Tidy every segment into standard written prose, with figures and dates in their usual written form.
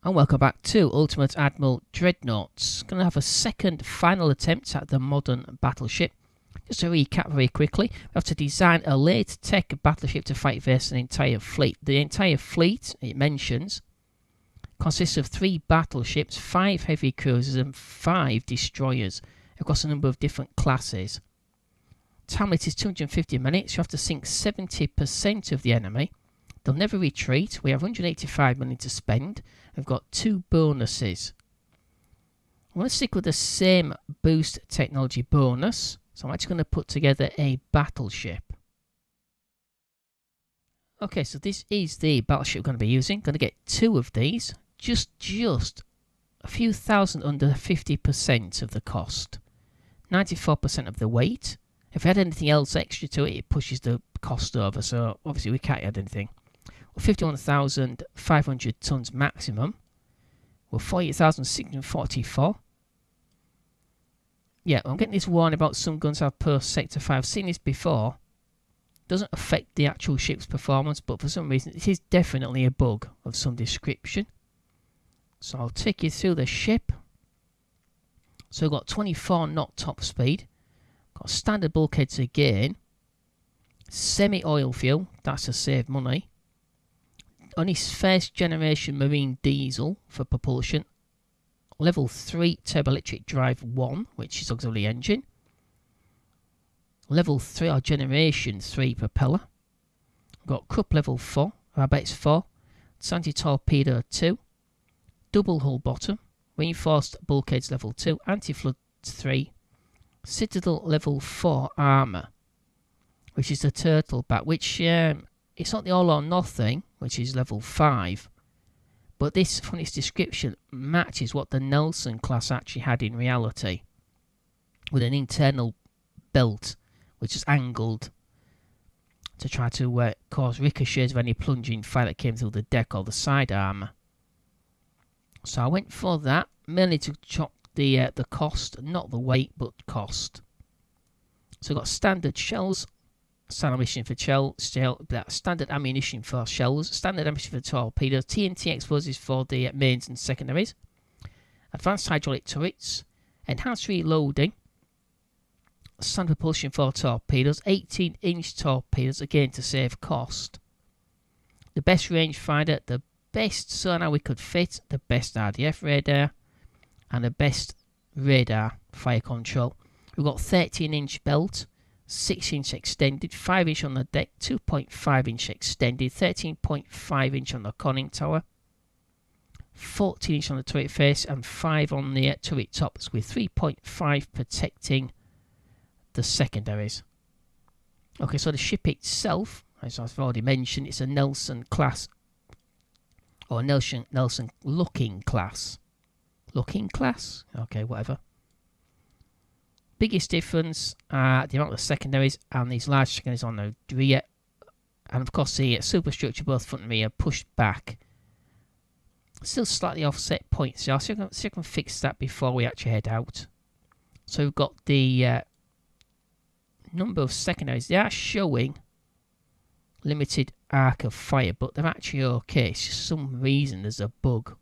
And welcome back to Ultimate Admiral Dreadnoughts. Going to have a second final attempt at the modern battleship. Just to recap very quickly, we have to design a late tech battleship to fight versus an entire fleet. The entire fleet, it mentions, consists of 3 battleships, 5 heavy cruisers and 5 destroyers across a number of different classes. Time limit is 250 minutes. You have to sink 70% of the enemy. They'll never retreat. We have 185 million to spend. We've got 2 bonuses. I'm going to stick with the same boost technology bonus. So I'm actually going to put together a battleship. Okay, so this is the battleship we're going to be using. Going to get 2 of these. Just a few thousand under 50% of the cost. 94% of the weight. If we add anything else extra to it, it pushes the cost over. So obviously we can't add anything. 51,500 tons maximum. We're 48,644. Yeah, I'm getting this warning about some guns have post sector 5. I've seen this before. Doesn't affect the actual ship's performance, but for some reason it is definitely a bug of some description. So I'll take you through the ship. So we've got 24 knot top speed. Got standard bulkheads again. Semi-oil fuel, that's to save money. Only first generation marine diesel for propulsion. Level 3 turboelectric drive 1, which is auxiliary engine. Level 3 or generation 3 propeller. Got Krupp level 4, I bet it's 4. Anti-torpedo 2. Double hull bottom. Reinforced bulkheads level 2. Anti-flood 3. Citadel level 4 armour, which is the turtle back, which it's not the all or nothing, which is level 5. But this, from its description, matches what the Nelson class actually had in reality. With an internal belt, which is angled to try to cause ricochets of any plunging fire that came through the deck or the side armour. So I went for that, mainly to chop the cost, not the weight, but cost. So I've got standard shells. Standard ammunition for standard ammunition for shells, standard ammunition for torpedoes, TNT explosives for the mains and secondaries, advanced hydraulic turrets, enhanced reloading, standard propulsion for torpedoes, 18-inch torpedoes, again to save cost, the best rangefinder, the best sonar we could fit, the best RDF radar, and the best radar fire control. We've got 13-inch belt, 6-inch extended, 5-inch on the deck, 2.5-inch extended, 13.5-inch on the conning tower, 14-inch on the turret face, and 5 on the turret tops, with 3.5 protecting the secondaries. Okay, so the ship itself, as I've already mentioned, it's a Nelson class, or Nelson looking class. Looking class? Okay, whatever. Biggest difference are the amount of secondaries and these large secondaries on the rear, and of course the superstructure both front and rear pushed back. Still slightly offset points, so I'll see if I can fix that before we actually head out. So we've got the number of secondaries. They are showing limited arc of fire, but they're actually okay. It's just some reason there's a bug.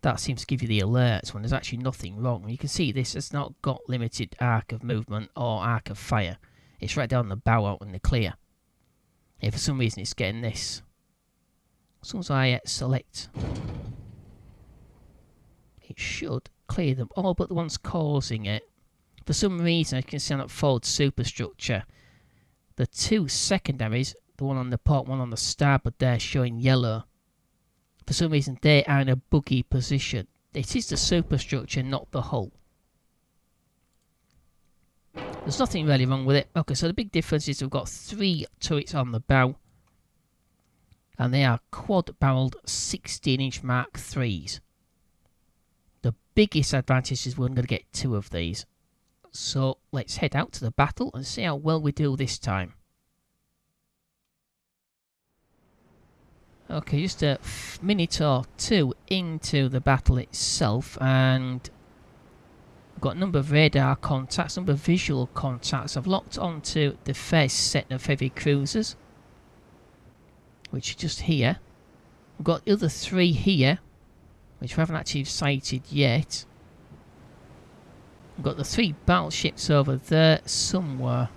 That seems to give you the alerts when there's actually nothing wrong. You can see this has not got limited arc of movement or arc of fire. It's right down the bow out in the clear. Yeah, for some reason it's getting this. As soon as I select, it should clear them all but the ones causing it. For some reason, as you can see on that forward superstructure, the 2 secondaries, the one on the port, one on the starboard, they're showing yellow. For some reason, they are in a buggy position. It is the superstructure, not the hull. There's nothing really wrong with it. Okay, so the big difference is we've got 3 turrets on the bow. And they are quad-barreled 16-inch Mark IIIs. The biggest advantage is we're going to get 2 of these. So let's head out to the battle and see how well we do this time. Okay, just a minute or 2 into the battle itself, and we've got a number of radar contacts, number of visual contacts. I've locked onto the first set of heavy cruisers, which is just here. We've got the other 3 here, which we haven't actually sighted yet. We've got the 3 battleships over there somewhere.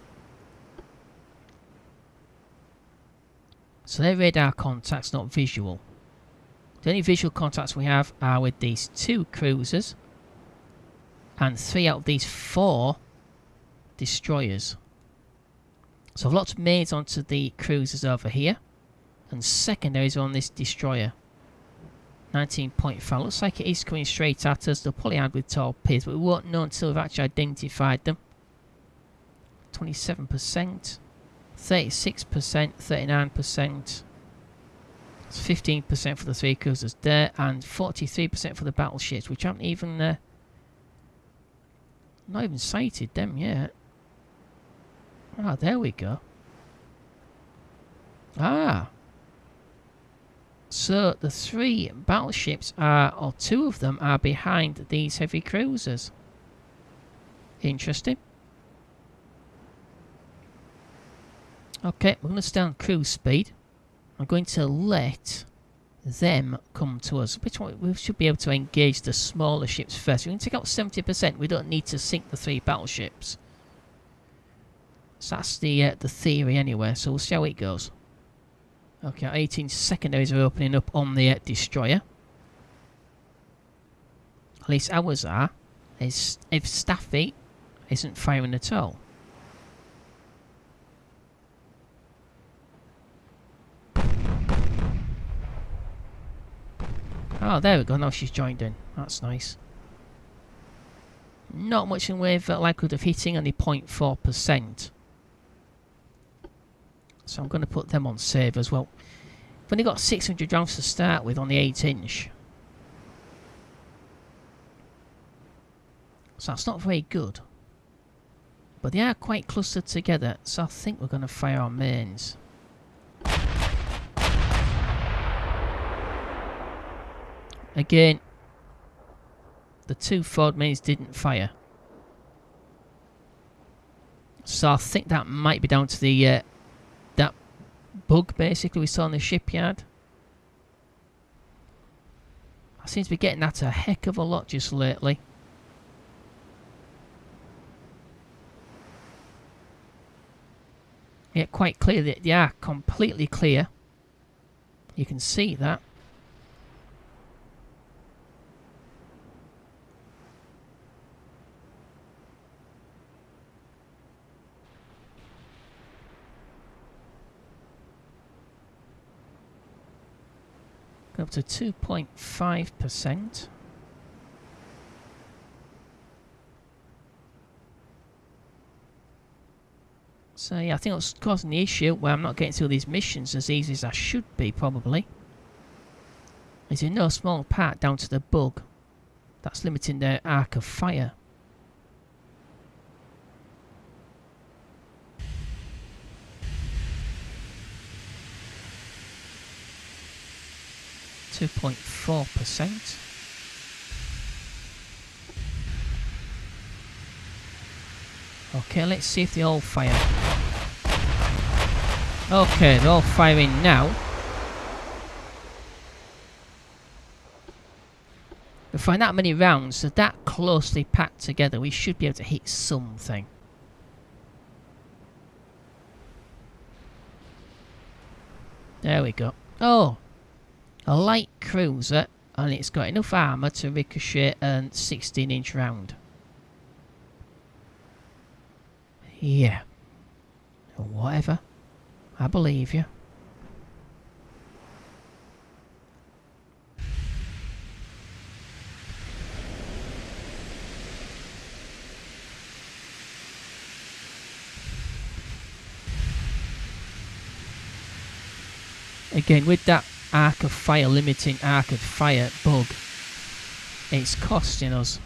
So they're radar contacts, not visual. The only visual contacts we have are with these 2 cruisers and 3 out of these 4 destroyers. So I've lots made onto the cruisers over here, and secondaries on this destroyer. 19.5. Looks like it is coming straight at us. They'll probably add with torpedoes, but we won't know until we've actually identified them. 27%, 36%, 39%. It's 15% for the 3 cruisers there, and 43% for the battleships, which haven't even not even sighted them yet. Ah, there we go. Ah. So the 3 battleships are, or 2 of them are behind these heavy cruisers. Interesting. Okay, we're going to stay on cruise speed. I'm going to let them come to us. Which one? We should be able to engage the smaller ships first. We can take out 70%. We don't need to sink the 3 battleships. So that's the theory anyway. So we'll see how it goes. Okay, 18 secondaries are opening up on the destroyer. At least ours are. If Staffy isn't firing at all. Oh, there we go. Now she's joined in. That's nice. Not much in way of likelihood of hitting, only 0.4%. So I'm going to put them on save as well. We've only got 600 rounds to start with on the 8-inch. So that's not very good. But they are quite clustered together, so I think we're going to fire our mains. Again, the 2 forward mains didn't fire. So I think that might be down to the that bug basically we saw in the shipyard. I seem to be getting that a heck of a lot just lately. Yeah, quite clear that they are completely clear. You can see that. Up to 2.5%. So yeah, I think that's causing the issue where I'm not getting through these missions as easy as I should be, probably. It's in no small part down to the bug that's limiting their arc of fire. .4%. Okay, let's see if they all fire. Okay, they're all firing now. We find that many rounds, so that closely packed together, we should be able to hit something. There we go. Oh! A light cruiser, and it's got enough armour to ricochet a 16-inch round. Yeah. Whatever. I believe you. Again, with that arc of fire, limiting arc of fire bug, it's costing us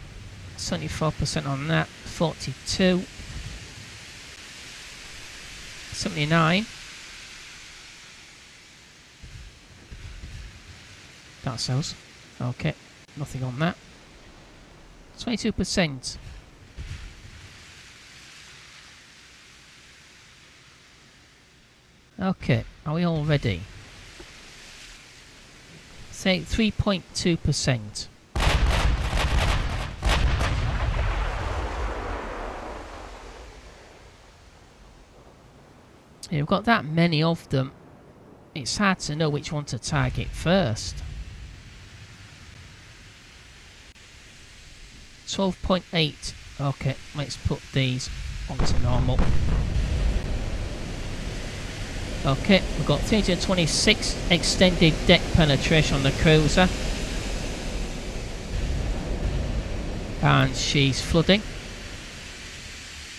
74% on that, 42, 79. That's us. Okay, nothing on that. 22%. Okay, are we all ready? Say 3.2%. You've got that many of them. It's hard to know which one to target first. 12.8. Okay, let's put these onto normal. Okay, we've got 326 extended deck penetration on the cruiser. And she's flooding.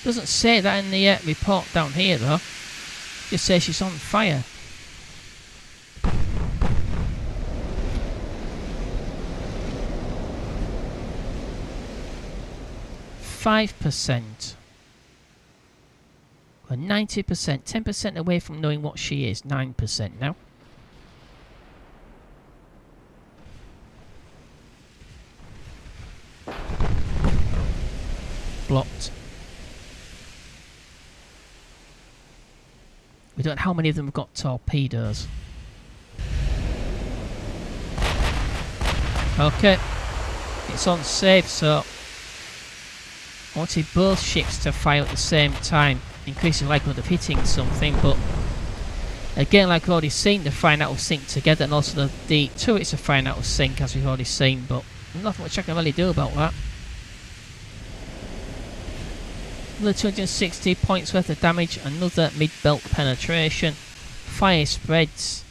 Doesn't say that in the report down here though. Just says she's on fire. %. We're 90%, 10% away from knowing what she is. 9% now. Blocked. We don't know how many of them have got torpedoes. Okay. It's on safe, so I wanted both ships to fire at the same time, increasing the likelihood of hitting something, but again, like we've already seen, they're firing out of sync together, and also the turrets are firing out of sync, as we've already seen, but nothing much I can really do about that. Another 260 points worth of damage, another mid-belt penetration, fire spreads,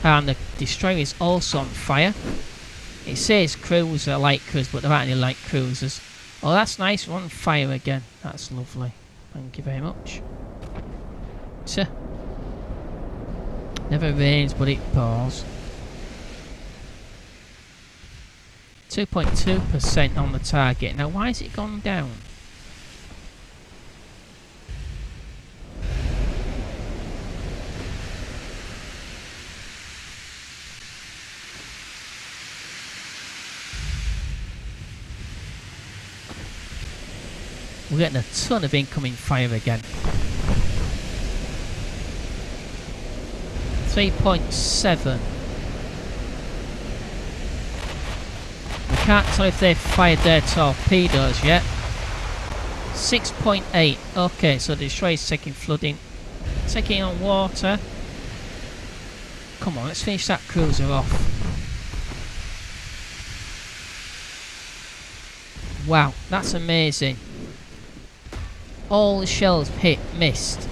and the destroyer is also on fire. It says cruiser, light cruise, but there aren't any light cruisers. Oh, that's nice. We're on fire again. That's lovely. Thank you very much. So, never rains, but it pours. 2.2% on the target. Now, why has it gone down? We're getting a ton of incoming fire again. 3.7. We can't tell if they've fired their torpedoes yet. 6.8. Okay, so the destroyer's taking flooding. Taking on water. Come on, let's finish that cruiser off. Wow, that's amazing. All the shells missed.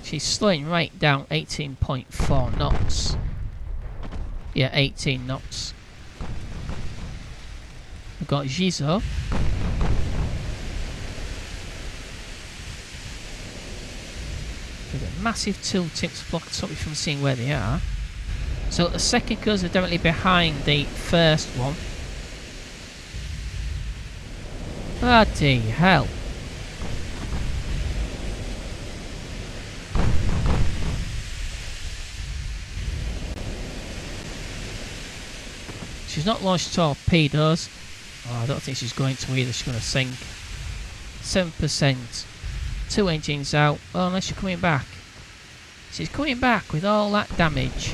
She's slowing right down, 18.4 knots. Yeah, 18 knots. We've got Gizo. We've got massive tooltips blocked up from seeing where they are. So the second cruiser directly behind the first one. Bloody hell. She's not launched torpedoes. Oh, I don't think she's going to either. She's going to sink. 7%. 2 engines out. Oh, unless she's coming back. She's coming back with all that damage.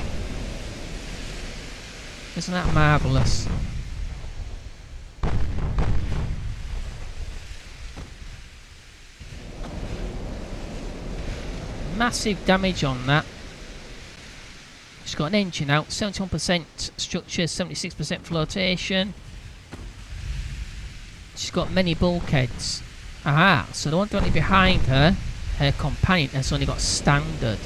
Isn't that marvellous? Massive damage on that. She's got an engine out, 71% structure, 76% flotation. She's got many bulkheads. Aha, so the one directly behind her, her companion, has only got standard.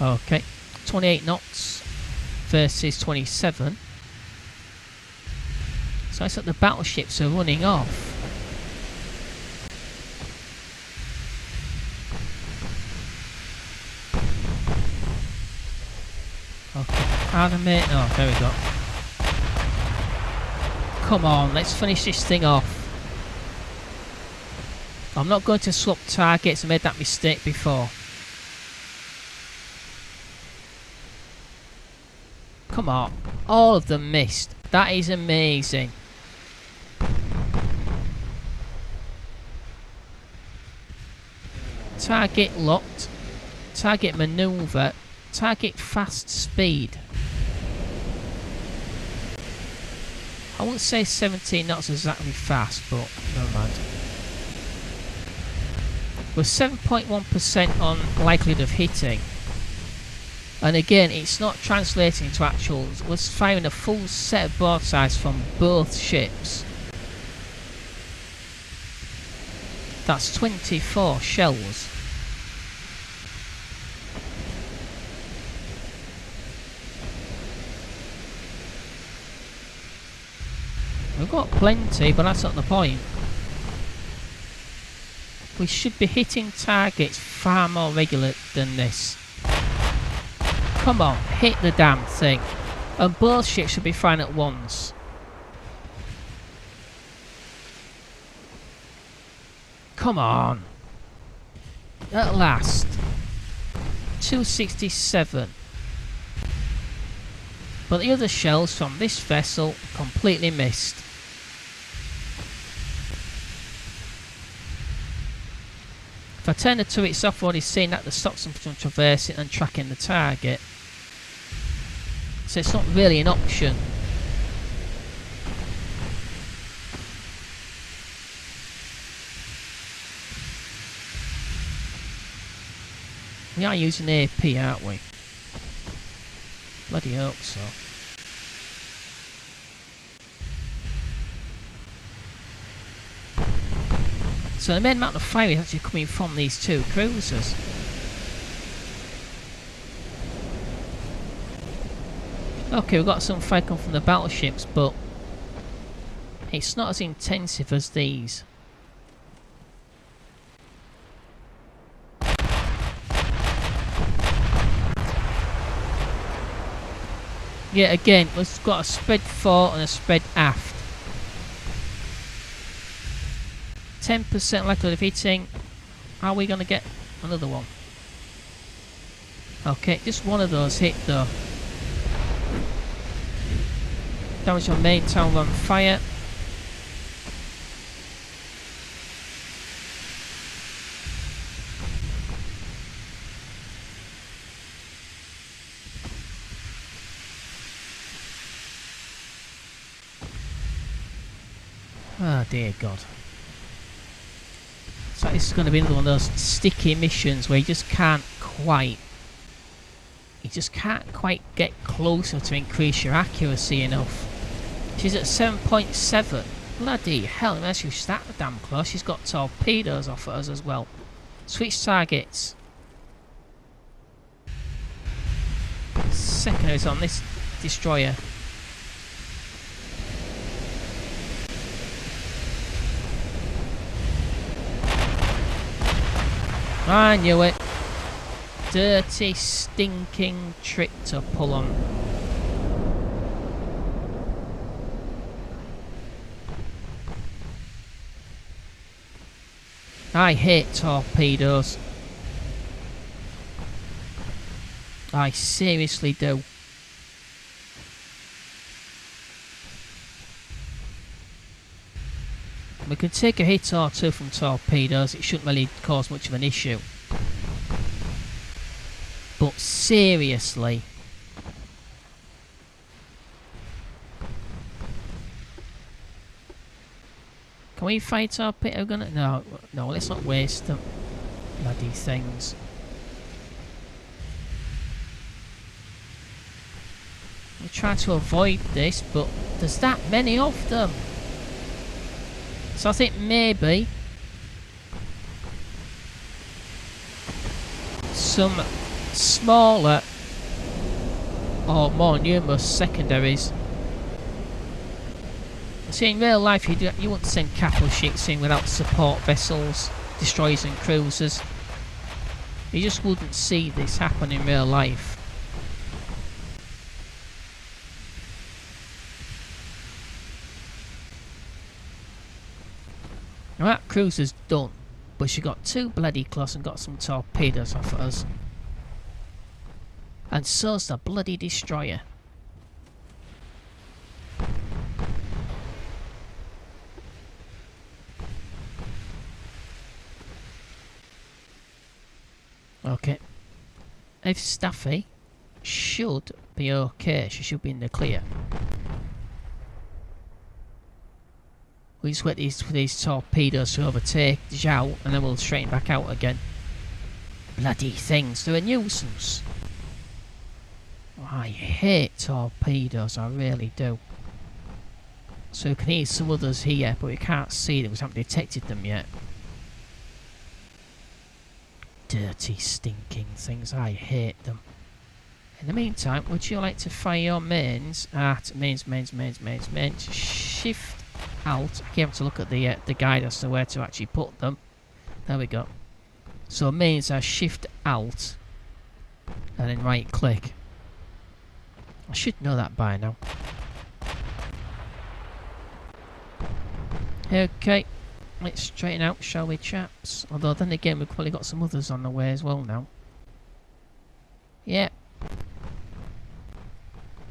Okay, 28 knots versus 27. So it's like the battleships are running off. Animate. Oh, there we go. Come on, let's finish this thing off. I'm not going to swap targets. I made that mistake before. Come on. All of them missed. That is amazing. target locked, target maneuver, target fast speed. I wouldn't say 17 knots exactly fast, but never mind. We're 7.1% on likelihood of hitting. And again, it's not translating to actuals. We're firing a full set of broadsides from both ships. That's 24 shells. We've got plenty, but that's not the point. We should be hitting targets far more regular than this. Come on, hit the damn thing. And both ships should be firing at once. Come on. At last. 267. But the other shells from this vessel completely missed. If I turn the turrets off, I've already seen that the stops them from traversing and tracking the target. So it's not really an option. We are using AP, aren't we? Bloody hope so. So the main amount of fire is actually coming from these two cruisers. Okay, we've got some fire coming from the battleships, but it's not as intensive as these. Yeah, again, we've got a spread fore and a spread aft. 10% likelihood of hitting. Are we going to get another one? Okay, just one of those hit though. Damage on main tower on fire. Oh dear God. So this is going to be another one of those sticky missions where you just can't quite get closer to increase your accuracy enough. She's at 7.7. Bloody hell, unless you stack the damn close. She's got torpedoes off at us as well. Switch targets. Secondaries on this destroyer. I knew it. Dirty, stinking trick to pull on. I hate torpedoes. I seriously do. We can take a hit or two from torpedoes, it shouldn't really cause much of an issue. But seriously. Can we fight torpedo gun? No, let's not waste them. Bloody things. We try to avoid this, but there's that many of them. So I think maybe some smaller or more numerous secondaries. See, in real life you wouldn't send capital ships in without support vessels, destroyers and cruisers. You just wouldn't see this happen in real life. Now that cruiser's done, but she got too bloody close and got some torpedoes off at us. And so's the bloody destroyer. Okay. If Staffy should be okay. She should be in the clear. We just wait for these torpedoes to overtake Zhao, and then we'll straighten back out again. Bloody things, they're a nuisance. I hate torpedoes, I really do. So we can hear some others here, but we can't see them because we haven't detected them yet. Dirty, stinking things, I hate them. In the meantime, would you like to fire your mains at mains, shift alt. You have to look at the guide as to where to actually put them. There we go. So mains are shift alt and then right click. I should know that by now. Okay, let's straighten out, shall we, chaps? Although then again, we've probably got some others on the way as well now. Yeah.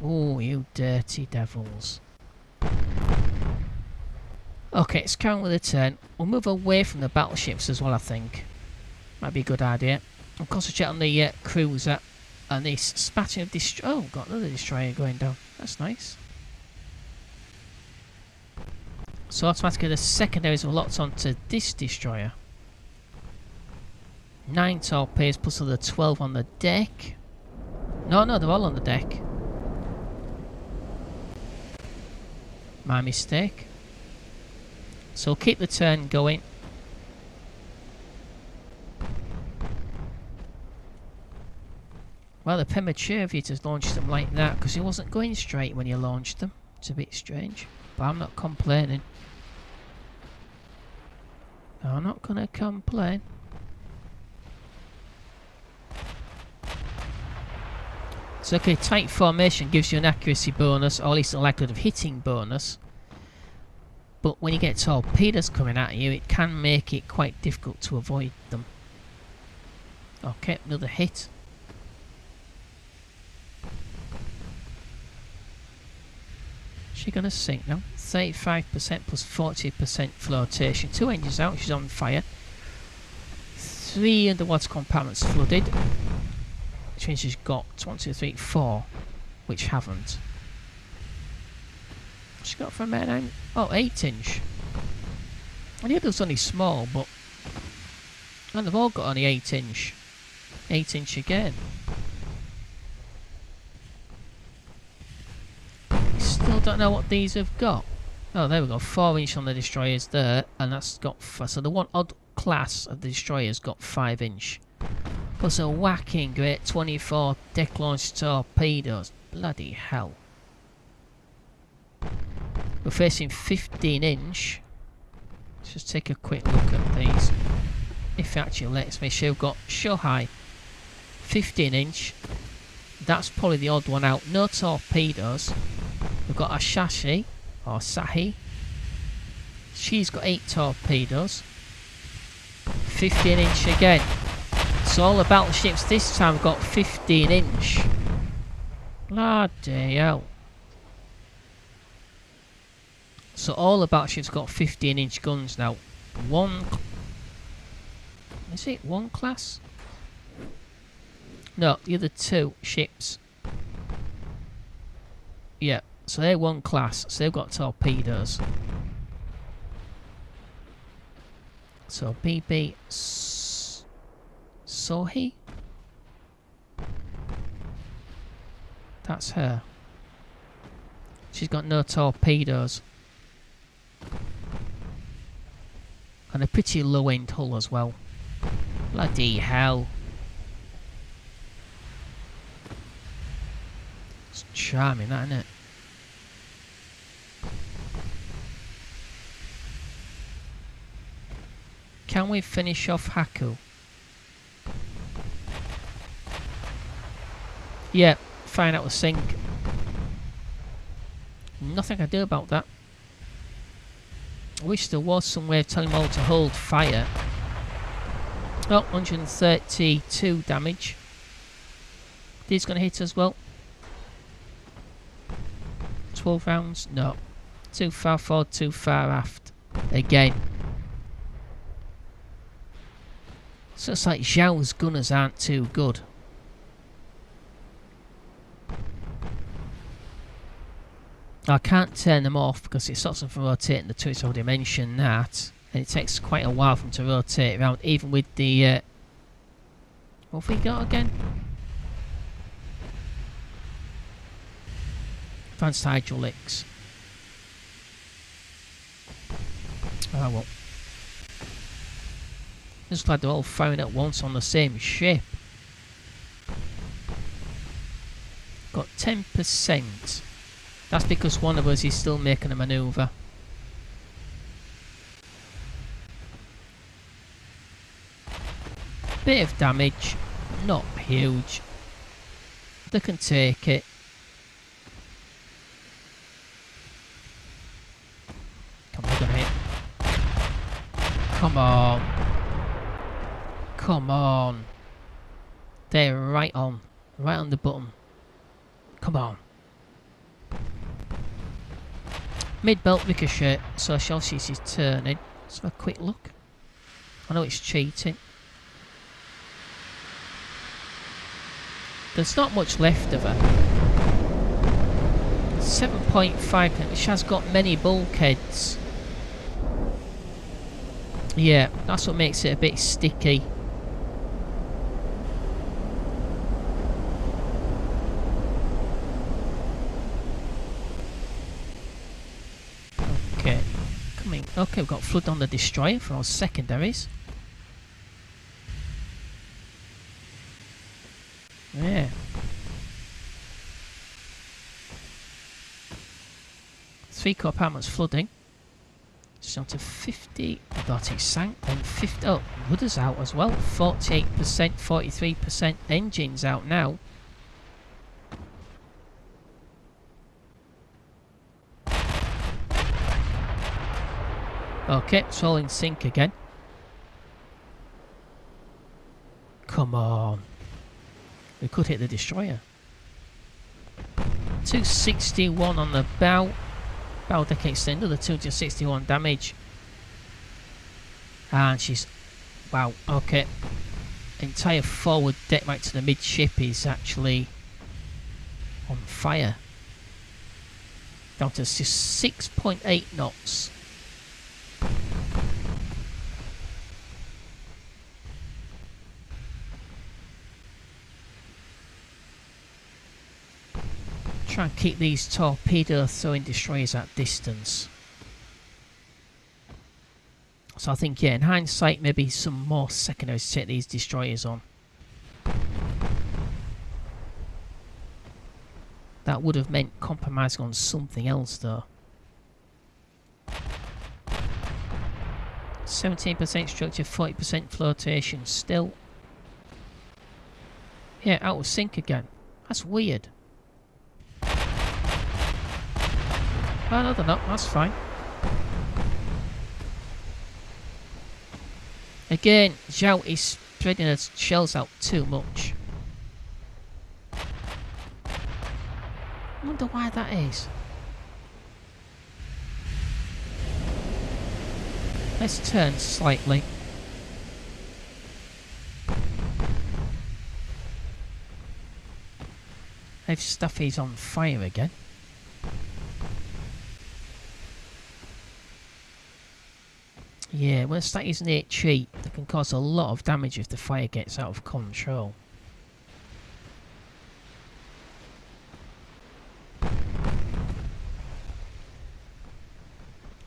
Oh, you dirty devils. Okay, let's carry on with the turn. We'll move away from the battleships as well, I think. Might be a good idea. I'll concentrate on the cruiser and this spatting of destroyer. Oh, got another destroyer going down. That's nice. So automatically the secondaries are locked onto this destroyer. 9 torpedoes plus the 12 on the deck. No, they're all on the deck. My mistake. So we'll keep the turn going. Well, they're premature of you to launch them like that, because it wasn't going straight when you launched them. It's a bit strange, but I'm not complaining. I'm not going to complain. So okay, tight formation gives you an accuracy bonus, or at least a likelihood of hitting bonus. But when you get torpedoes coming at you, it can make it quite difficult to avoid them. Okay, another hit. She's going to sink now. 35% plus 40% flotation. 2 engines out, she's on fire. 3 underwater compartments flooded. Which means she's got 1, 2, 3, 4, which haven't. She got from there now. Oh, 8-inch. And the other's only small, but. And they've all got only 8-inch. 8-inch again. Still don't know what these have got. Oh, there we go. 4-inch on the destroyers there, and that's got. So the one odd class of the destroyers got 5-inch. Plus a whacking great 24 deck launched torpedoes. Bloody hell. We're facing 15-inch. Let's just take a quick look at these. If it actually lets me. So we've got Shohai 15-inch. That's probably the odd one out. No torpedoes. We've got Ashashi or Sahi. She's got 8 torpedoes. 15-inch again. So all the battleships this time got 15-inch. Bloody hell. So all the battleships got 15-inch guns now. Is it one class? No, the other 2 ships. Yeah, so they're one class. So they've got torpedoes. So BB Sohi? That's her. She's got no torpedoes. And a pretty low-end hull as well. Bloody hell. It's charming, that, isn't it? Can we finish off Haku? Yeah, find out the sink. Nothing I can do about that. I wish there was some way of telling them all to hold fire. Oh, 132 damage. These going to hit as well. 12 rounds? No. Too far forward, too far aft. Again. So it's like Zhao's gunners aren't too good. I can't turn them off because it stops them from rotating the turrets. I've already mentioned that. And it takes quite a while for them to rotate around, even with the... what have we got again? Advanced hydraulics. Oh well. Looks like they're all firing at once on the same ship. Got 10%. That's because one of us is still making a manoeuvre. Bit of damage, not huge. They can take it. Come on, we're gonna hit. Come on. Come on. They're right on the button. Come on. Mid-belt ricochet, so shall see she's turning. Let's have a quick look. I know it's cheating. There's not much left of her. 7.5%. She has got many bulkheads. Yeah, that's what makes it a bit sticky. Okay, coming. Okay, we've got flood on the destroyer for our secondaries. Yeah. Three-core apartments flooding. It's down to 50. I thought it sank. Then 50. Oh, rudder's out as well. 48%, 43%. Engines out now. Okay, it's all in sync again. Come on. We could hit the destroyer. 261 on the bow. Bow deck extend, another 261 damage. And she's... Wow, okay. Entire forward deck right to the midship is actually on fire. Down to 6.8 knots. Try and keep these torpedo throwing destroyers at distance. So I think, yeah, in hindsight, maybe some more secondaries to take these destroyers on. That would have meant compromising on something else, though. 17% structure, 40% flotation. Still, yeah, out of sync again. That's weird. Oh, no, they're not. That's fine. Again, Zhao is spreading her shells out too much. I wonder why that is. Let's turn slightly. If Stuffy's on fire again. Yeah, when stack isn't it cheap, they can cause a lot of damage if the fire gets out of control.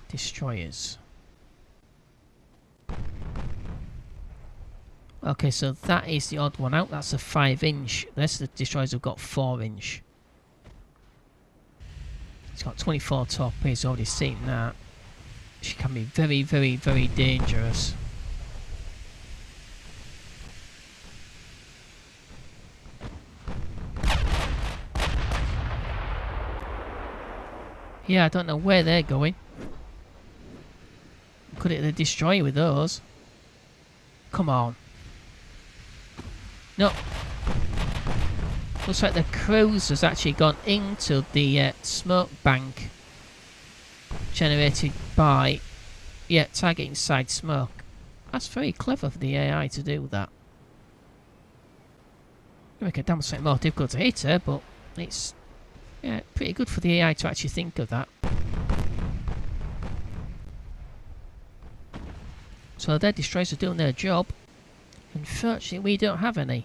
Destroyers. Okay, so that is the odd one out. That's a 5-inch. The rest of the destroyers have got 4-inch. It's got 24 torpedoes, already seen that. She can be very, very, very dangerous. Yeah, I don't know where they're going. Could hit the destroyer with those. Come on. No. Looks like the cruiser's actually gone into the smoke bank generated by, yeah, target inside smoke. That's very clever for the AI to do that. You make it damn sight more difficult to hit her, but it's pretty good for the AI to actually think of that. So their destroyers are doing their job. Unfortunately, we don't have any.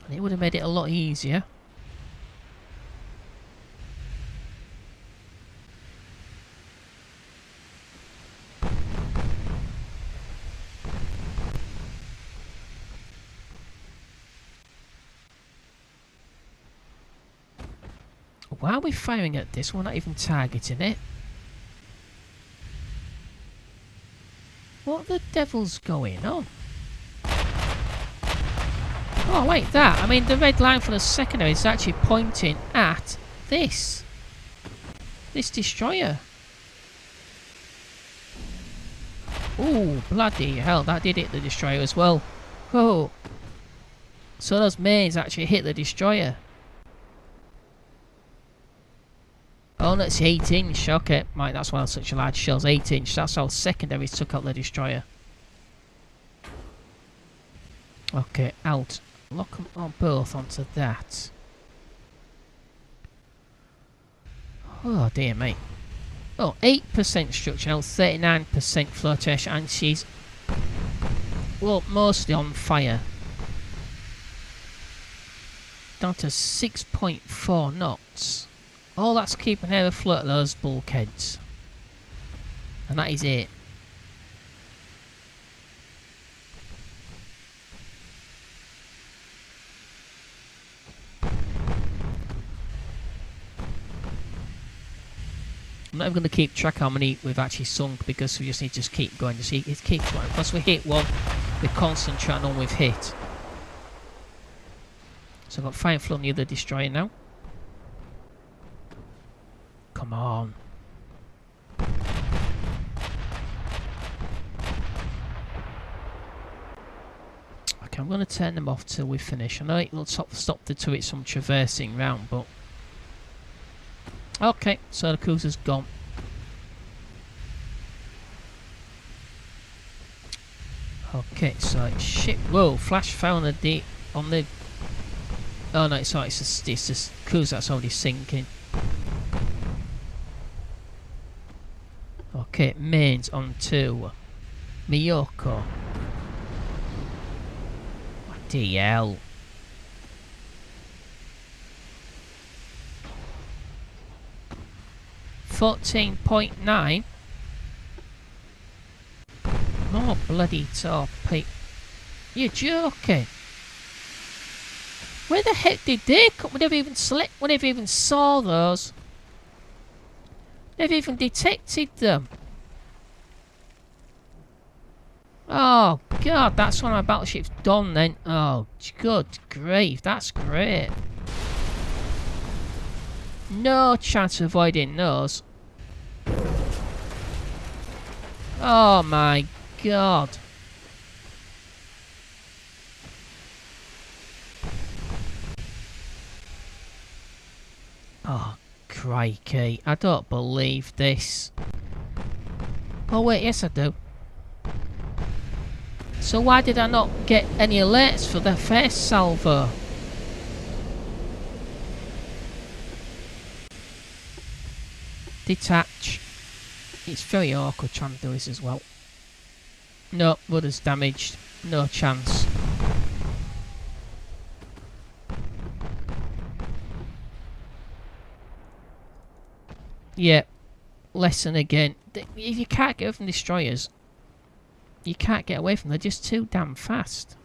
And it would have made it a lot easier. Why are we firing at this? We're not even targeting it. What the devil's going on? Oh, like that. I mean, the red line for the secondary is actually pointing at this. This destroyer. Ooh, bloody hell. That did hit the destroyer as well. Oh. So those mains actually hit the destroyer. Oh, that's 8 inch. Okay, right, that's why such a large shell's 8 inch. That's how secondaries took out the destroyer. Okay, out. Lock them on both onto that. Oh, dear me. Oh, 8% structural, 39% flotation, and she's, well, mostly on fire. Down to 6.4 knots. All that's keeping her afloat are those bulkheads. And that is it. I'm not even going to keep track how many we've actually sunk because we just need to just keep going. Just keep going. Once we hit one, we concentrate on all we've hit. So I've got fire flow on the other destroyer now. Come on. Okay, I'm going to turn them off till we finish. I know it will stop the turrets from traversing round, but... Okay, so the cruiser's gone. Okay, so it's ship... Whoa, flash fire on the... Oh no, it's this cruiser that's already sinking. Okay, mains on 2. Miyoko. What the hell? $14.9. More bloody torpedo. You're joking. Where the heck did they come? We never even saw those. Never even detected them. Oh god, that's one of my battleships done then. Oh good grief, that's great. No chance of avoiding those. Oh my god. Oh crikey, I don't believe this. Oh wait, yes I do. So why did I not get any alerts for the first salvo? Detach. It's very awkward trying to do this as well. No, rudder's damaged. No chance. Yeah, lesson again. If you can't get away from destroyers, you can't get away from them. They're just too damn fast.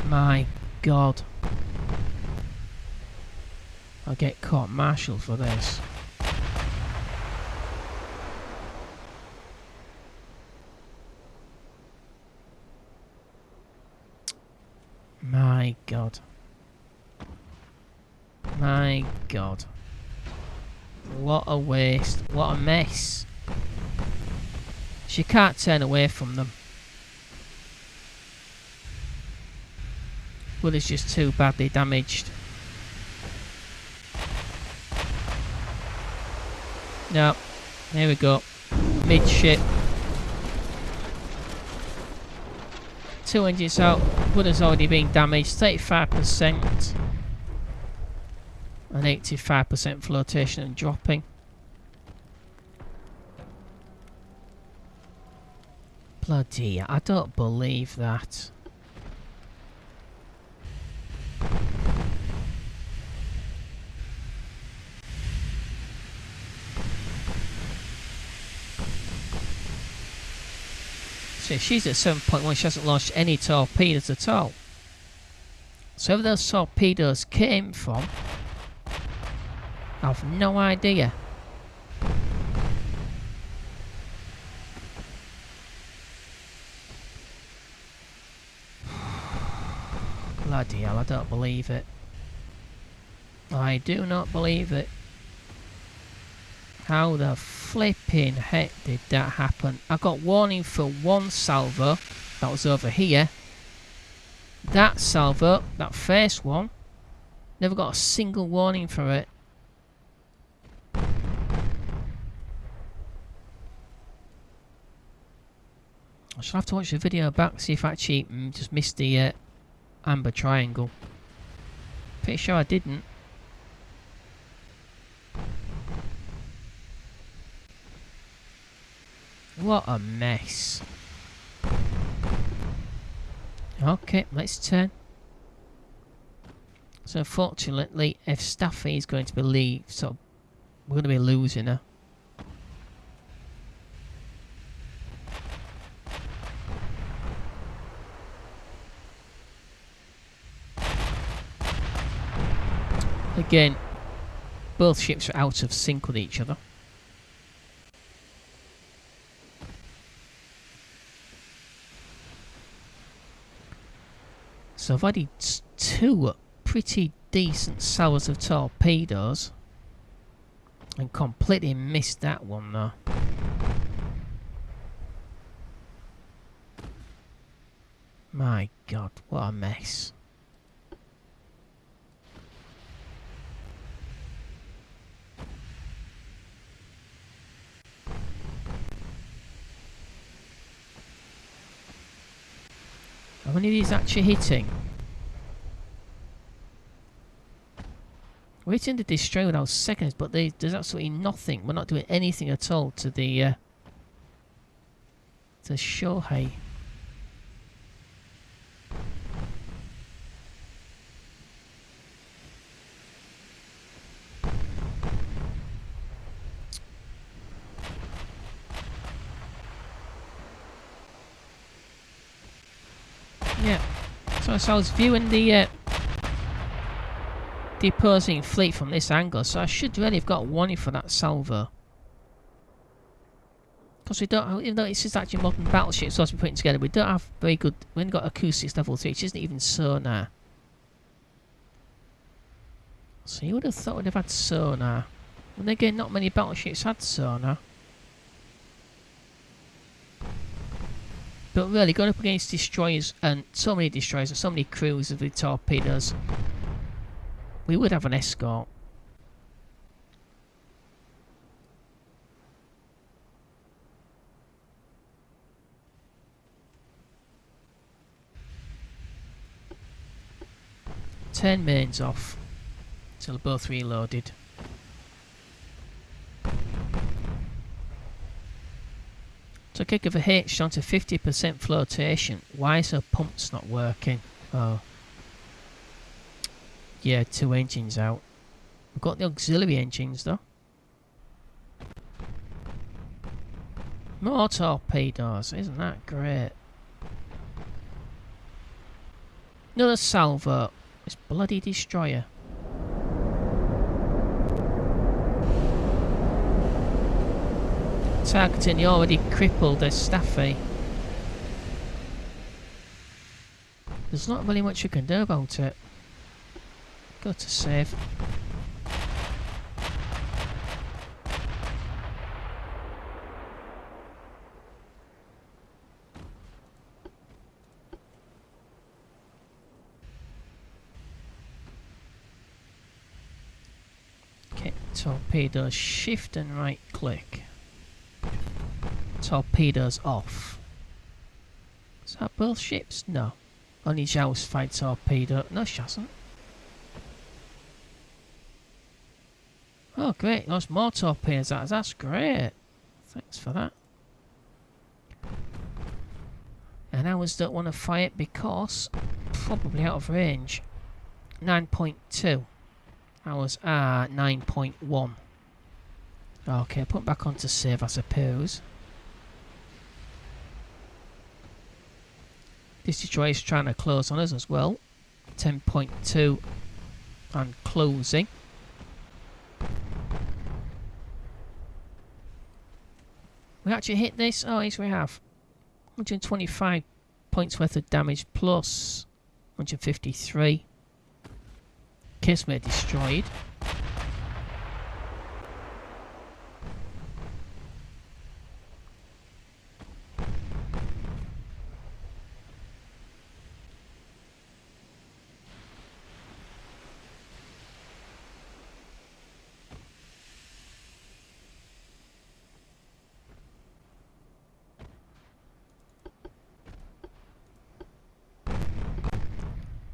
My god. I'll get court-martialed for this. My god. My god. What a waste. What a mess. She can't turn away from them. Well, it's just too badly damaged. No, there we go. Midship. 2 engines out. Wood has already been damaged. 35% and 85% flotation and dropping. Bloody, I don't believe that. So she's at 7.1, she hasn't launched any torpedoes at all. So where those torpedoes came from, I've no idea. Bloody hell, I don't believe it. I do not believe it. How the flipping heck did that happen? I got warning for one salvo. That was over here. That salvo, that first one, never got a single warning for it. I shall have to watch the video back, see if I actually just missed the amber triangle. Pretty sure I didn't. What a mess. Okay, let's turn. So unfortunately, if Staffy is going to be we're going to be losing her. Again, both ships are out of sync with each other. So I've added 2 pretty decent salvos of torpedoes and completely missed that one though. My God, what a mess. How many of these actually hitting? We're hitting the destroyer without seconds, but there's absolutely nothing. We're not doing anything at all to the Shohei. Yeah, so I was viewing the opposing fleet from this angle, so I should really have got a warning for that salvo. Because we don't, even though it's just actually modern battleships so to be putting together, we don't have very good, we haven't got acoustics level 3, which isn't even sonar. So you would have thought we'd have had sonar. And again, not many battleships had sonar. But really, going up against destroyers, and so many destroyers and so many crews with torpedoes, we would have an escort. Turn mains off till both reloaded. So kick of a H down to 50% flotation. Why is her pumps not working? Oh. Yeah, 2 engines out. We've got the auxiliary engines though. More torpedoes, isn't that great? Another salvo. This bloody destroyer. Targeting the already crippled Staffy. There's not really much you can do about it. Go to save. Torpedoes, shift and right click. Torpedoes off. Is that both ships? No. Only Jaws fired torpedo. No, she hasn't. Oh, great. There's more torpedoes. That's great. Thanks for that. And ours don't want to fire it because probably out of range. 9.2. Ours are 9.1. Okay, put back on to save, I suppose. This destroyer is trying to close on us as well. 10.2 and closing. We actually hit this? Oh, yes, we have. 125 points worth of damage plus 153. Kismet destroyed.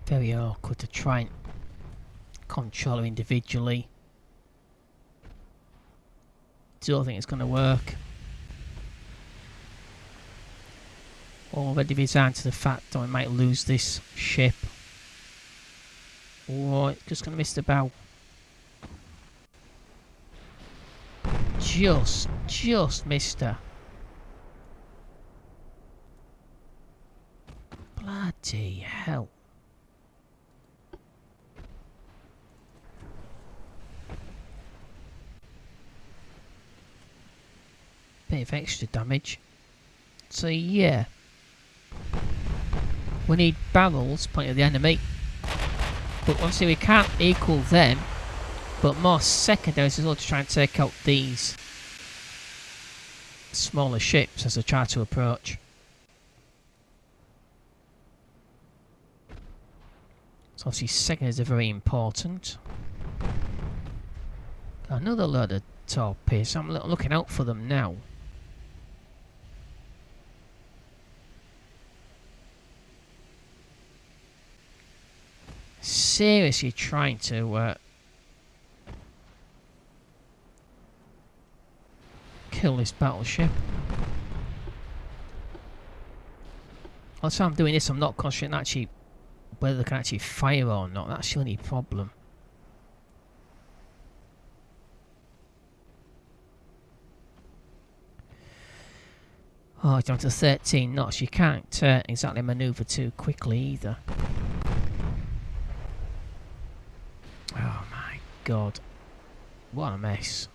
Very awkward to try and control her individually. Don't think it's going to work. Already resigned to the fact that I might lose this ship. Oh, it's just going to miss the bow. Just missed her. Bloody hell. Bit of extra damage. So yeah. We need barrels pointing at the enemy. But obviously we can't equal them. But more secondaries as well to try and take out these smaller ships as they try to approach. So obviously secondaries are very important. Another load of torpedoes. I'm looking out for them now. Seriously trying to kill this battleship. Also, I'm doing this. I'm not concentrating actually whether they can actually fire or not. That's the only problem. Oh, it's down to 13 knots. You can't exactly manoeuvre too quickly either. Oh my god. What a mess.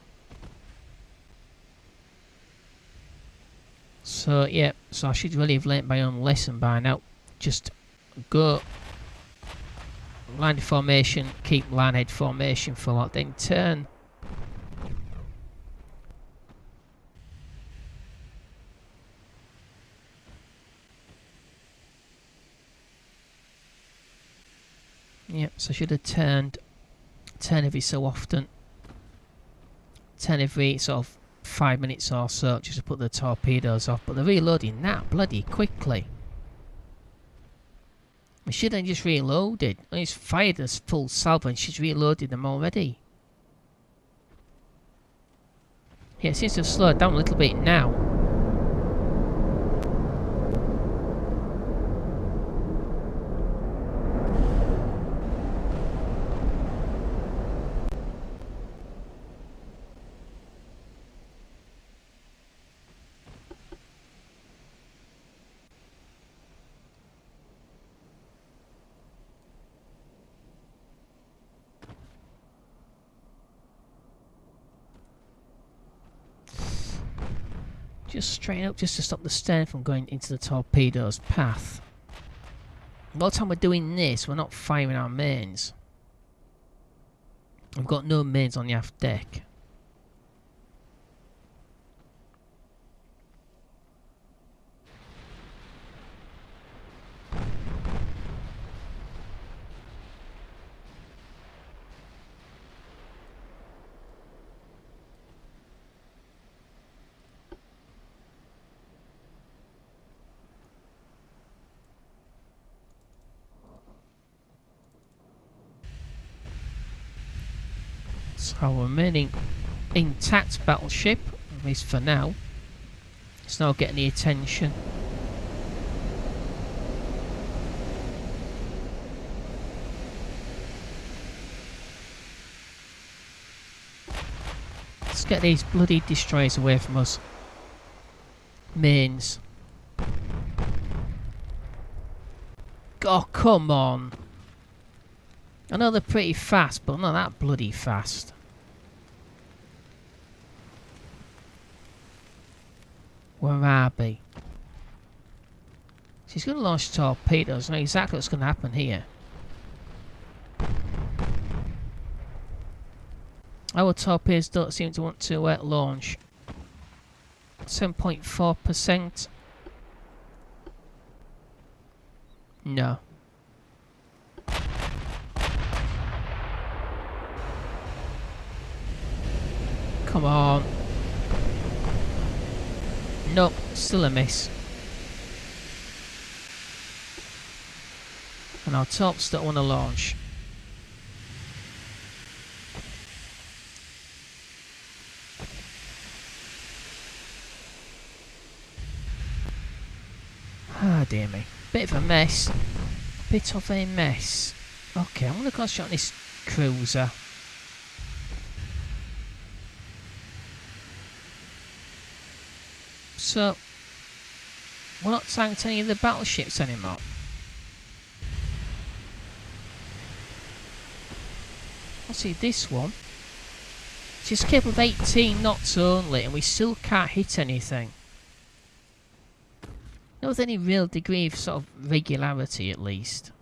So, yeah. So I should really have learnt my own lesson by now. Just go line of formation, keep line head formation for a lot, then turn. Yep, so I should have turned. Turn every so often. Turn every sort of 5 minutes or so just to put the torpedoes off. But they're reloading that bloody quickly. I should have just reloaded. I just fired this full salvo and she's reloaded them already. Yeah, it seems to have slowed down a little bit now. Just straighten up just to stop the stern from going into the torpedo's path. By the time we're doing this, we're not firing our mains. We've got no mains on the aft deck. Our remaining intact battleship, at least for now, it's now getting the attention. Let's get these bloody destroyers away from us. Mains. Oh, come on. I know they're pretty fast, but not that bloody fast. Where are they? She's going to launch torpedoes. I know exactly what's going to happen here. Our torpedoes don't seem to want to launch. 7.4%. No. Come on. Nope, still a miss. And our tops don't want to launch. Ah, dear me. Bit of a mess. Bit of a mess. Okay, I'm going to concentrate on this cruiser. So, we're not tanked any of the battleships anymore. I'll see this one. She's capable of 18 knots only, and we still can't hit anything. Not with any real degree of sort of regularity, at least.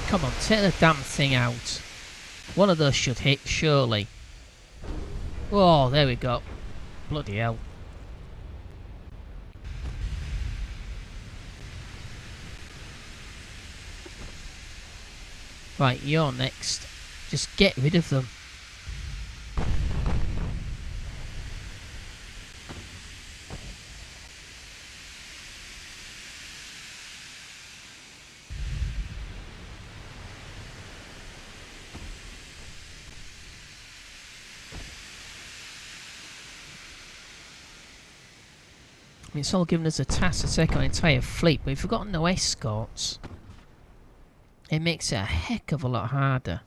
Come on, take the damn thing out. One of those should hit, surely. Oh, there we go. Bloody hell. Right, you're next. Just get rid of them. I mean, it's all given us a task to take on an entire fleet, but if we've got no escorts, it makes it a heck of a lot harder.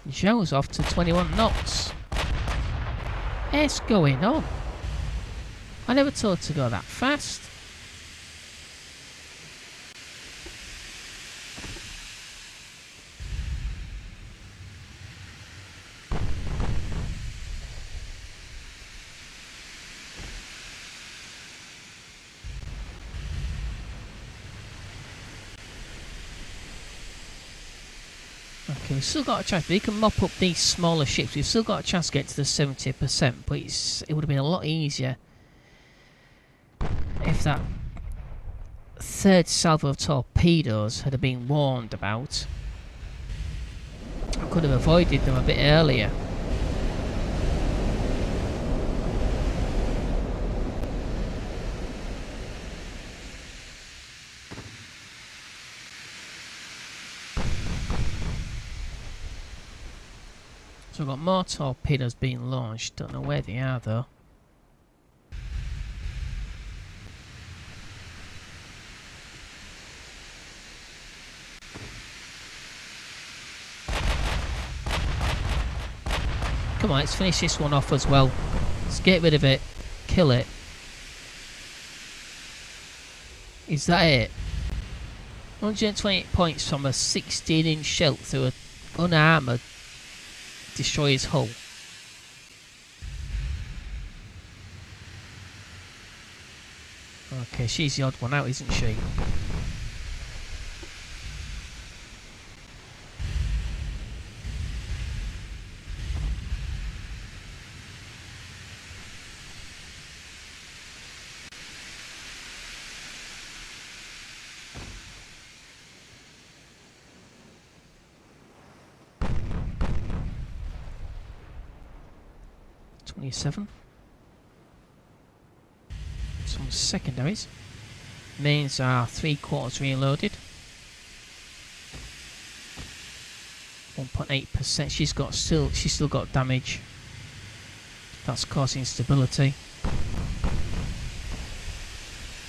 Joe's off to 21 knots. What's going on? I never thought to go that fast. Okay, we've still got a chance. We can mop up these smaller ships. We've still got a chance to get to the 70%, but it would have been a lot easier if that third salvo of torpedoes had been warned about. I could have avoided them a bit earlier. So we've got more torpedoes being launched. Don't know where they are though. Come on, let's finish this one off as well. Let's get rid of it. Kill it. Is that it? 128 points from a 16-inch shell through an unarmoured destroyer's hull. Okay, she's the odd one out, isn't she? 27. Some secondaries. Mains are 3/4 reloaded. 1.8%. She's still got damage. That's causing instability.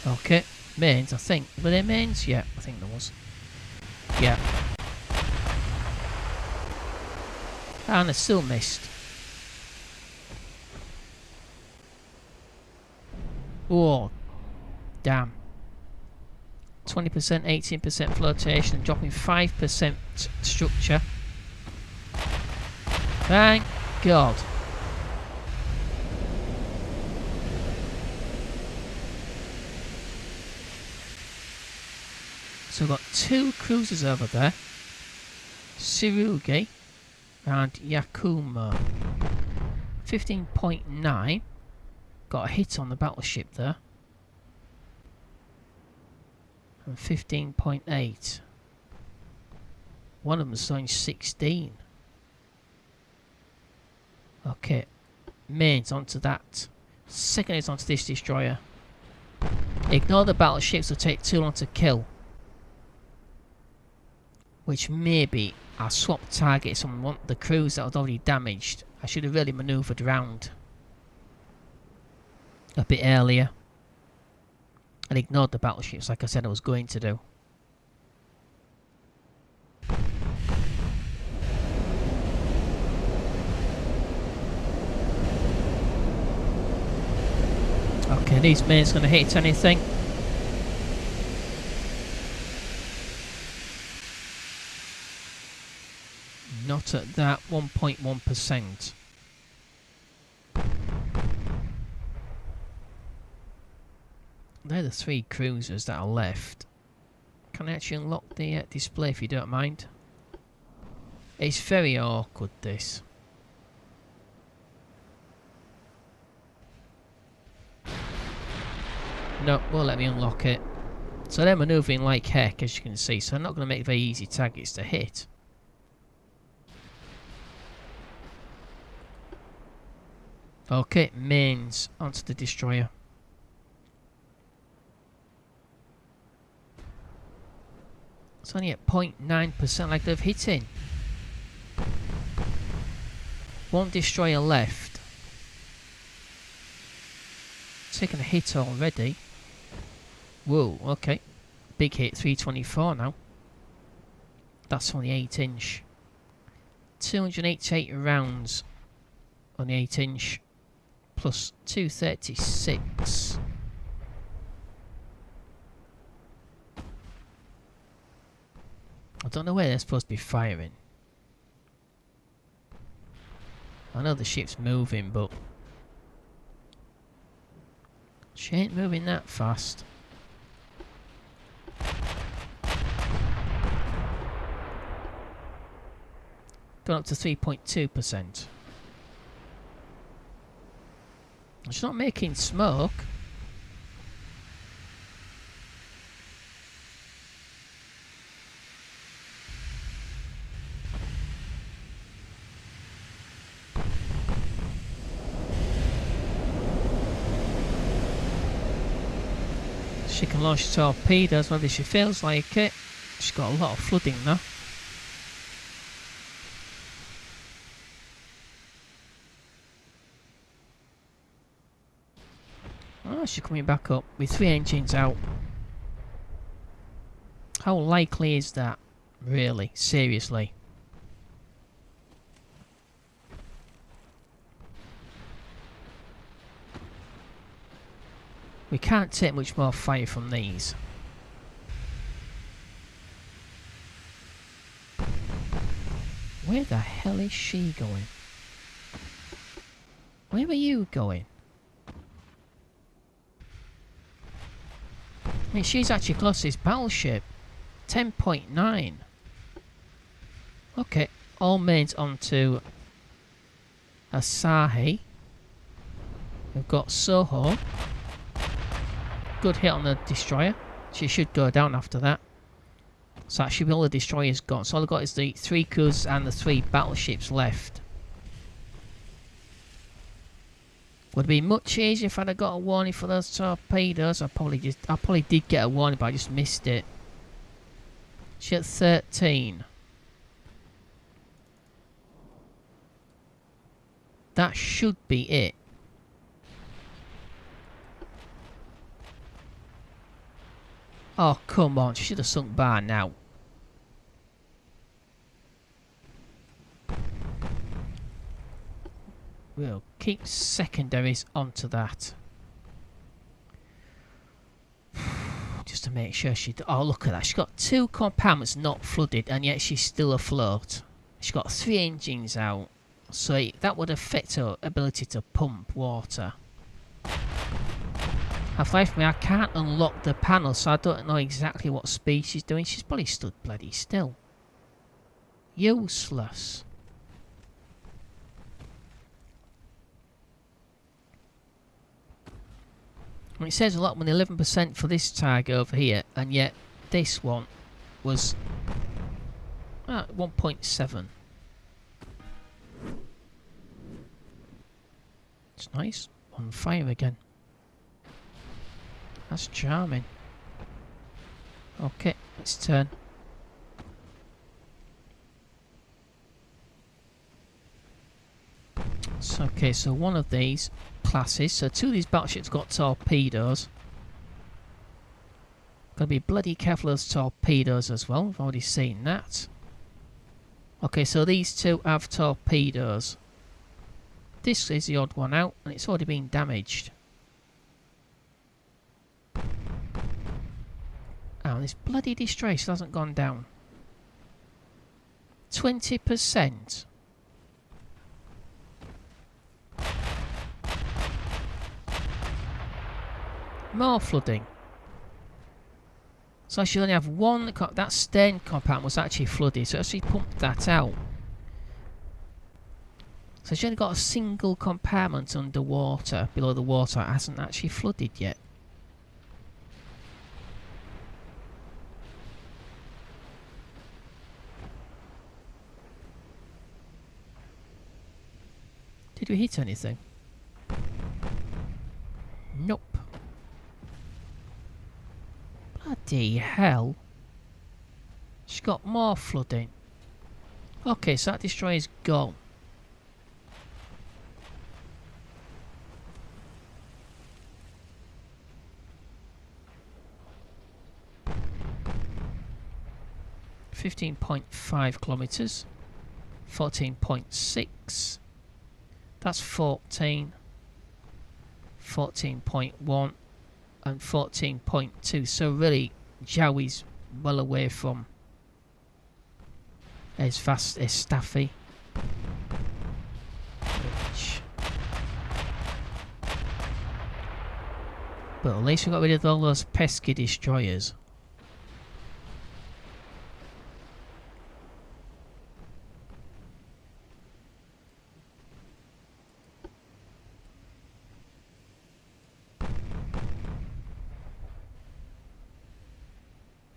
Okay, mains. I think were there mains? Yeah, I think there was. Yeah, and I still missed. Oh, damn. 20%, 18% flotation, dropping 5% structure. Thank God. So we've got 2 cruisers over there. Tsurugi and Yakumo. 15.9. Got a hit on the battleship there. And 15.8. One of them's doing 16. Okay. Mains onto that. Second is onto this destroyer. Ignore the battleships, will take too long to kill. Which maybe I'll swap targets and want the crews that was already damaged. I should have really manoeuvred around a bit earlier. And ignored the battleships like I said I was going to do. Okay, these mains gonna hit anything. Not at that 1.1%. They're the 3 cruisers that are left. Can I actually unlock the display if you don't mind? It's very awkward, this. No, won't let me unlock it. So they're manoeuvring like heck, as you can see, so I'm not going to make very easy targets to hit. Okay, mains onto the destroyer. It's only at 0.9% like they've hitting. 1 destroyer left. Taking a hit already. Whoa, okay. Big hit, 324 now. That's on the 8-inch. 288 rounds on the 8-inch. Plus 236. I don't know where they're supposed to be firing. I know the ship's moving, but she ain't moving that fast. Gone up to 3.2%. She's not making smoke. She can launch torpedoes whether she feels like it. She's got a lot of flooding now. Oh, she's coming back up with 3 engines out. How likely is that? Really? Seriously? We can't take much more fire from these. Where the hell is she going? Where are you going? I mean, she's actually close to this battleship. 10.9. Okay, all mains onto Asahi. We've got Soho. Good hit on the destroyer. She should go down after that. So that should be all the destroyers gone. So all I've got is the 3 cruisers and the 3 battleships left. Would have been much easier if I'd have got a warning for those torpedoes. I probably did get a warning, but I just missed it. She's at 13. That should be it. Oh, come on. She should have sunk by now. We'll keep secondaries onto that. Just to make sure she... Oh, look at that. She's got 2 compartments not flooded, and yet she's still afloat. She's got 3 engines out. So that would affect her ability to pump water. I've left me, I can't unlock the panel, so I don't know exactly what speed she's doing. She's probably stood bloody still. Useless. It says a lot when 11% for this target over here, and yet this one was 1.7. It's nice. On fire again. That's charming. Okay, let's turn. So, okay, so one of these classes. So 2 of these battleships got torpedoes. Gotta be bloody careful of those torpedoes as well. We've already seen that. Okay, so these 2 have torpedoes. This is the odd one out, and it's already been damaged. Oh, this bloody destroyer still hasn't gone down. 20%. More flooding. So I should only have one. That stern compartment was actually flooded, so I actually pumped that out. So she's only got a single compartment underwater, below the water. It hasn't actually flooded yet. Did we hit anything? Nope. Bloody hell. She's got more flooding. Okay, so that destroyer's gone. .5 kilometers. 14.6. That's 14. 14.1 and 14.2. So really, Jowie's well away from as fast as Staffy. But at least we got rid of all those pesky destroyers.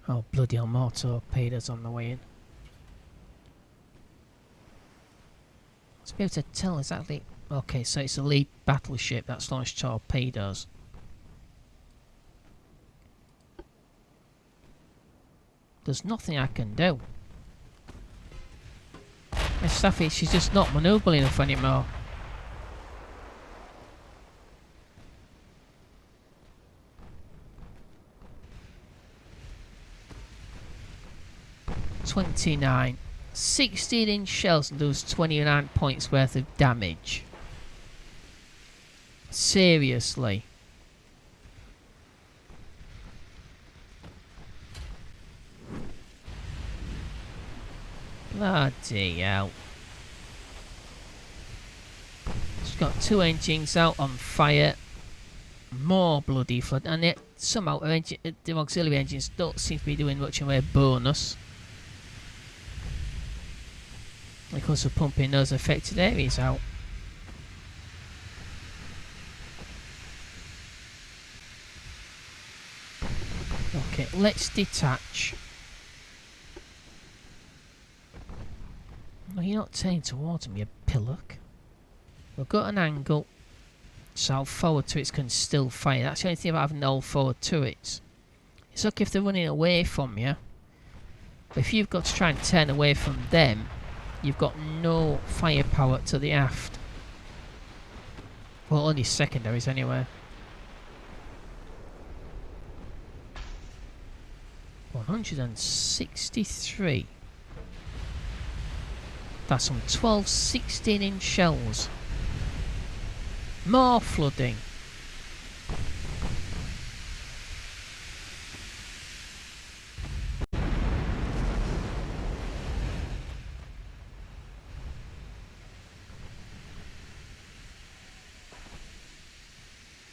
Oh, bloody hell, more torpedoes on the way in. Let's be able to tell exactly. Okay, so it's a lead battleship that's launched torpedoes. There's nothing I can do. Miss Staffy, she's just not manoeuvrable enough anymore. .29. 16-inch shells and does 29 points worth of damage. Seriously. Bloody hell. She's got 2 engines out on fire. More bloody flood. And yet somehow her the auxiliary engines don't seem to be doing much in the way of bonus. Because of pumping those affected areas out. Okay, let's detach. No, you're not turning towards me, you pillock. We've got an angle. So our forward turrets can still fire. That's the only thing about having all forward turrets. It's okay if they're running away from you. But if you've got to try and turn away from them, you've got no firepower to the aft. Well, only secondaries anyway. 163. That's some 12, 16-inch shells. More flooding.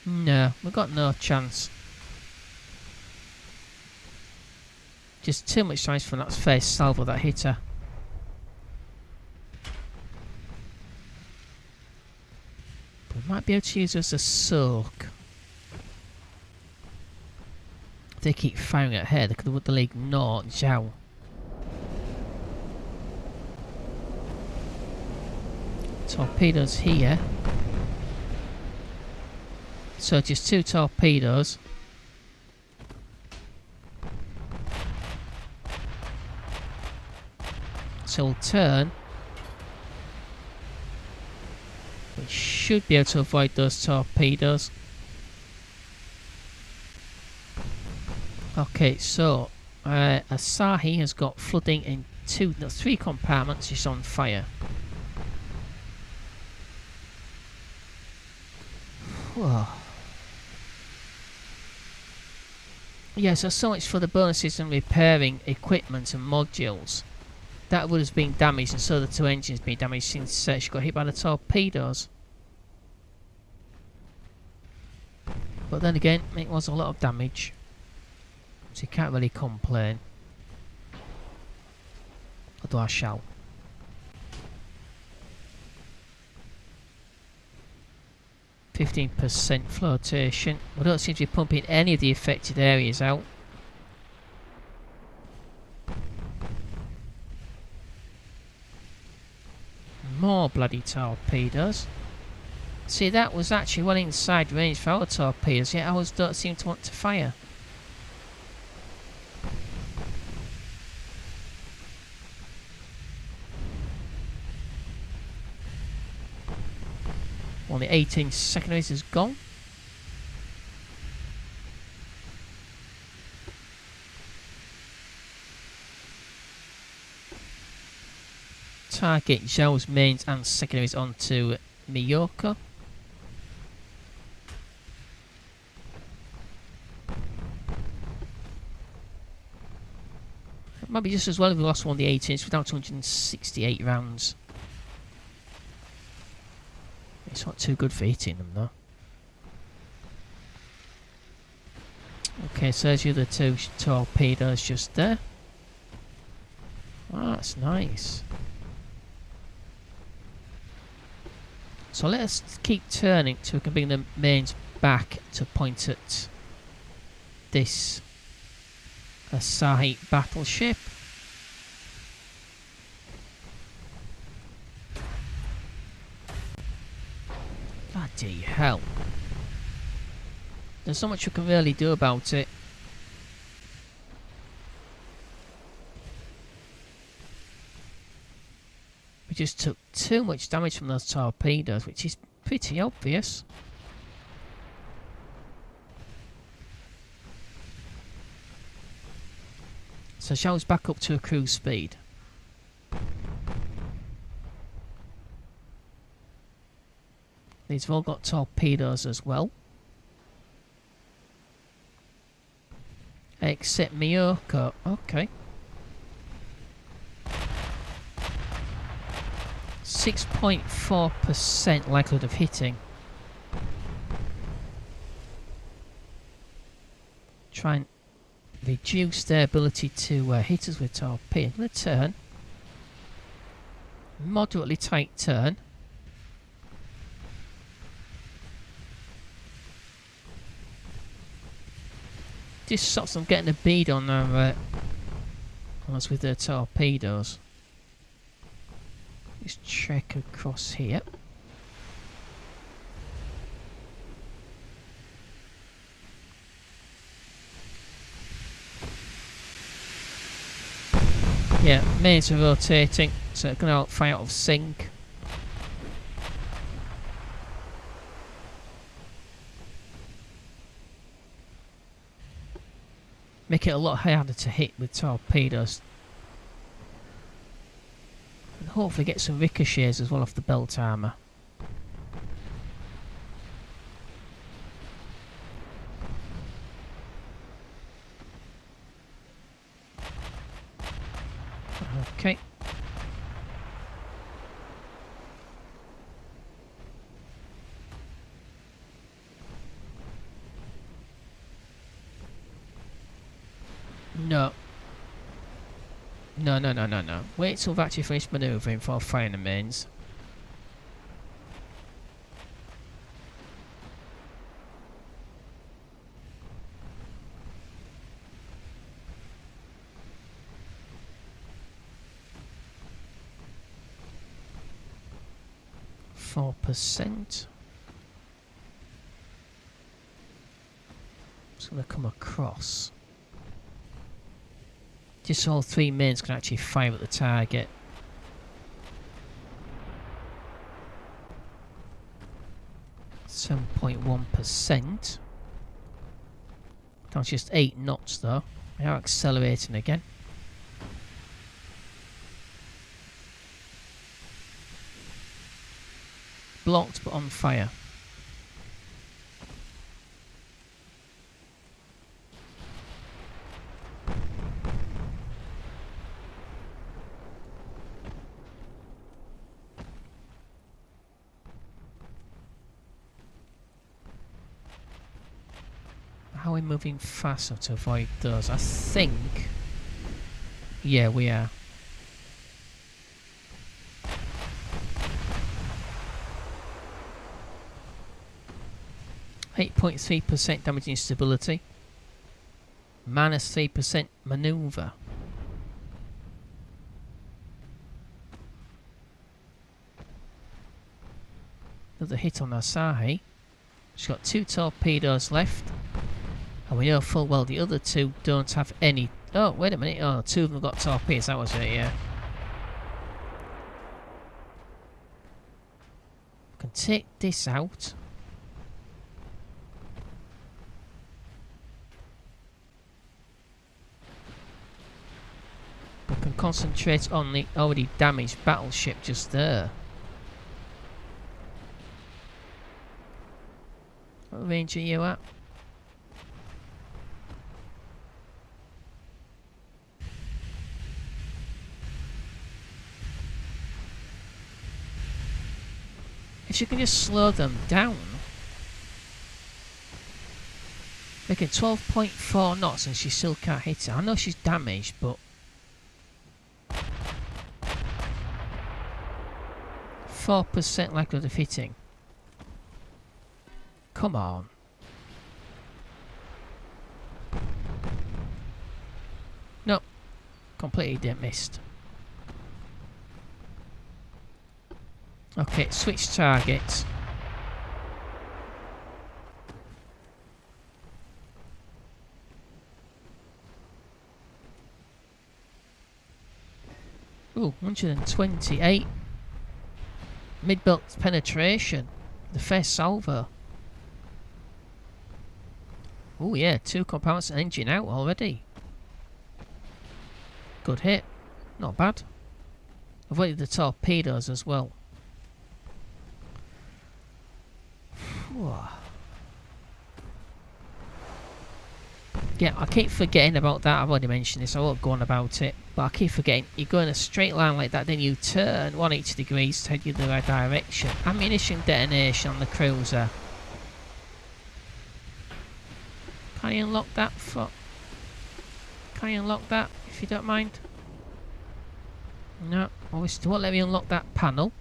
No, we've got no chance. Just too much damage from that first salvo that hit her. We might be able to use her as a soak. If they keep firing at her, they could have the league no Zhao. Torpedoes here. So just 2 torpedoes. So we'll turn. We should be able to avoid those torpedoes. Okay, so Asahi has got flooding in 3 compartments. It's on fire. Whoa. Yeah, so much for the bonuses and repairing equipment and modules. That would have been damaged, and so the 2 engines been damaged since she got hit by the torpedoes. But then again, it was a lot of damage, so you can't really complain. Although I shall. %, flotation. We don't seem to be pumping any of the affected areas out. More bloody torpedoes. See, that was actually well inside range for our torpedoes, yet ours don't seem to want to fire. Well, the 18 secondaries is gone. Target Zhao's mains and secondaries onto Miyoko. It might be just as well if we lost one of the 18s without 268 rounds. It's not too good for hitting them though. Okay, so there's the other 2 torpedoes just there. Oh, that's nice. So let's keep turning so we can bring the mains back to point at this Asahi battleship. Bloody hell. There's not much we can really do about it. We just took too much damage from those torpedoes, which is pretty obvious. So Zhao's back up to a cruise speed. These have all got torpedoes as well. Except Miyoko. Okay. 6.4% likelihood of hitting. Try and reduce their ability to hit us with torpedo. I'm going to turn. Moderately tight turn. Just stops them getting a bead on their on us with their torpedoes. Just check across here. Yeah, mains are rotating, so it's going to fire out of sync. Make it a lot harder to hit with torpedoes. And hopefully get some ricochets as well off the belt armour. Okay. No. No. Wait till we've actually finished manoeuvring before firing the mains. %. It's going to come across. Just so all three mains can actually fire at the target. %. That's just 8 knots though. They are accelerating again. Blocked but on fire. How are we moving faster to avoid those? I think... yeah, we are. -3% damage instability. -3% manoeuvre. Another hit on Asahi. She's got 2 torpedoes left. And we know full well the other 2 don't have any... oh, wait a minute. Oh, 2 of them got torpedoes. That was it, yeah. I can take this out. We can concentrate on the already damaged battleship just there. What range are you at? If you can just slow them down. Making 12.4 knots and she still can't hit it. I know she's damaged, but... 4% likelihood of hitting. Come on. No. Completely missed. Okay, switch targets. Ooh, 128. Mid-belt penetration. The first salvo. Oh yeah, 2 compartments and engine out already. Good hit. Not bad. Avoided the torpedoes as well. Yeah, I keep forgetting about that. I've already mentioned this. I won't go on about it. But I keep forgetting. You go in a straight line like that, then you turn 180 degrees to head you the right direction. Ammunition detonation on the cruiser. Can you unlock that? Can you unlock that, if you don't mind? No, obviously won't let me unlock that panel.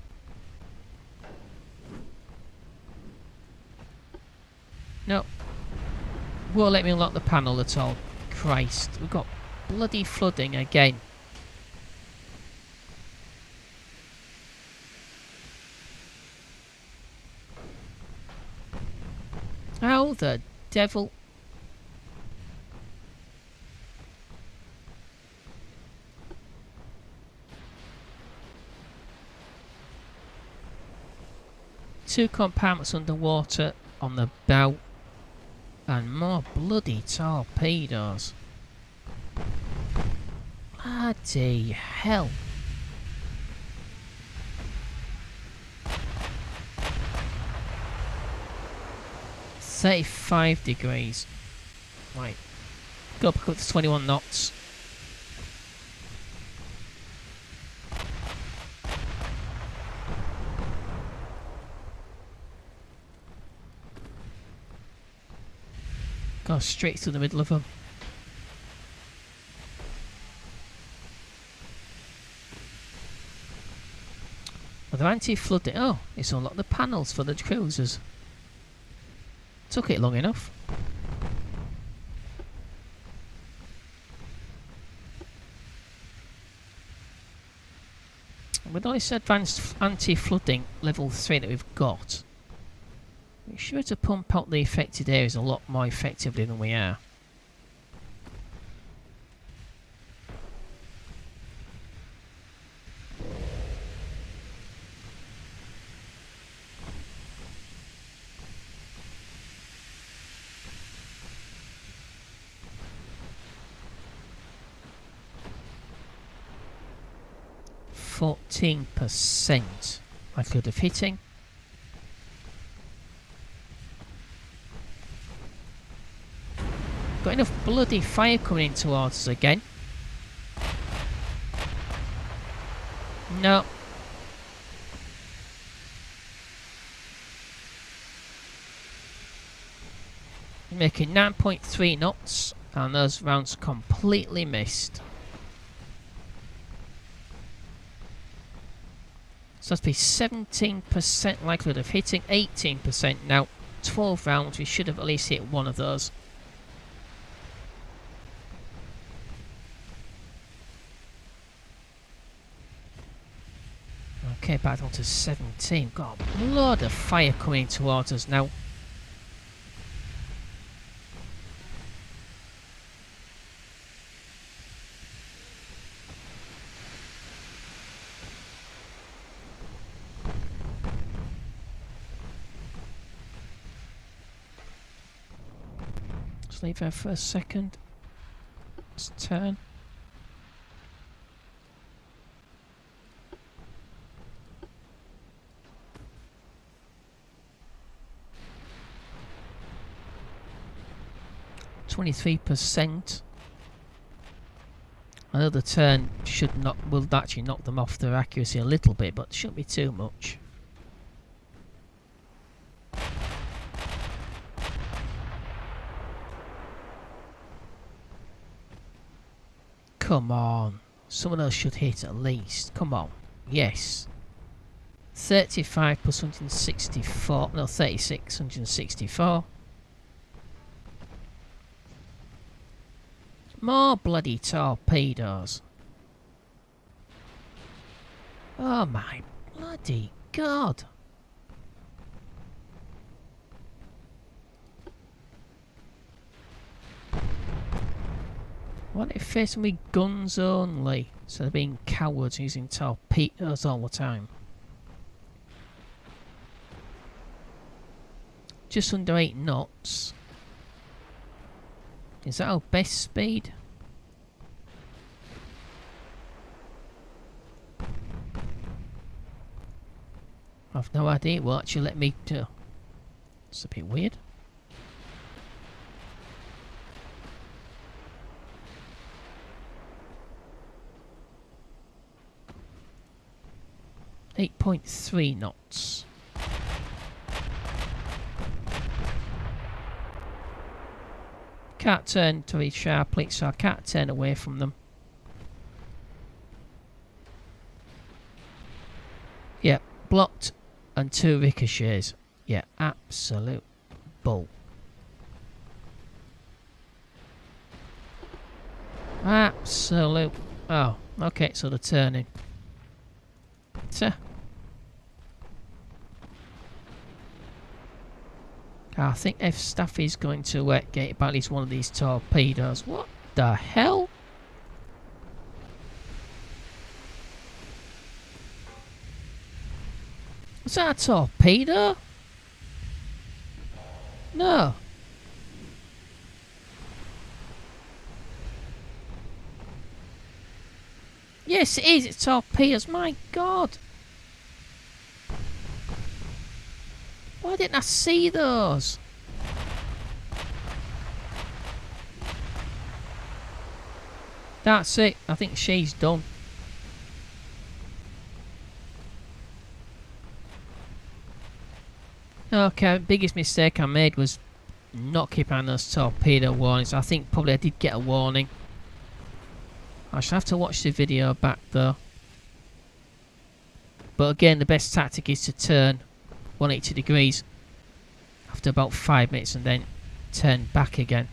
No. Won't let me unlock the panel at all. Christ, we've got bloody flooding again. How the devil... 2 compartments underwater on the bow. And more bloody torpedoes. Bloody hell. $35. Right. Go back up to 21 knots. Go straight through the middle of them. Well, they're anti-flooding. Oh, it's unlocked the panels for the cruisers. Took it long enough. With all this advanced anti-flooding level 3 that we've got, we're sure to pump out the affected areas a lot more effectively than we are. %14% likelihood of hitting. Got enough bloody fire coming in towards us again. No. Making 9.3 knots and those rounds completely missed. So that'd be 17% likelihood of hitting, 18% now. 12 rounds, we should have at least hit one of those. Okay, back down to 17. Got a lot of fire coming towards us now. Just leave there for a second. Let's turn. %23%. Another turn will actually knock them off their accuracy a little bit, but shouldn't be too much. Come on, some of those should hit at least. Come on, yes. 35 plus 164, no 36, 164. More bloody torpedoes. Oh my bloody god. Why are they facing me guns only? So they're being cowards using torpedoes all the time. Just under 8 knots. Is that our best speed? I've no idea. It will actually let me do. It's a bit weird. .3 knots. Can't turn to these sharply, so I can't turn away from them. Yeah, blocked and 2 ricochets. Yeah, absolute bull. Absolute. Oh, okay, so they're turning. I think F Staff is going to get about at least one of these torpedoes. What the hell? Was that a torpedo? No. Yes, it is. It's torpedoes. My God. Why didn't I see those? That's it. I think she's done. Okay, biggest mistake I made was not keeping on those torpedo warnings. I think probably I did get a warning. I shall have to watch the video back though. But again, the best tactic is to turn 180 degrees after about 5 minutes and then turn back again.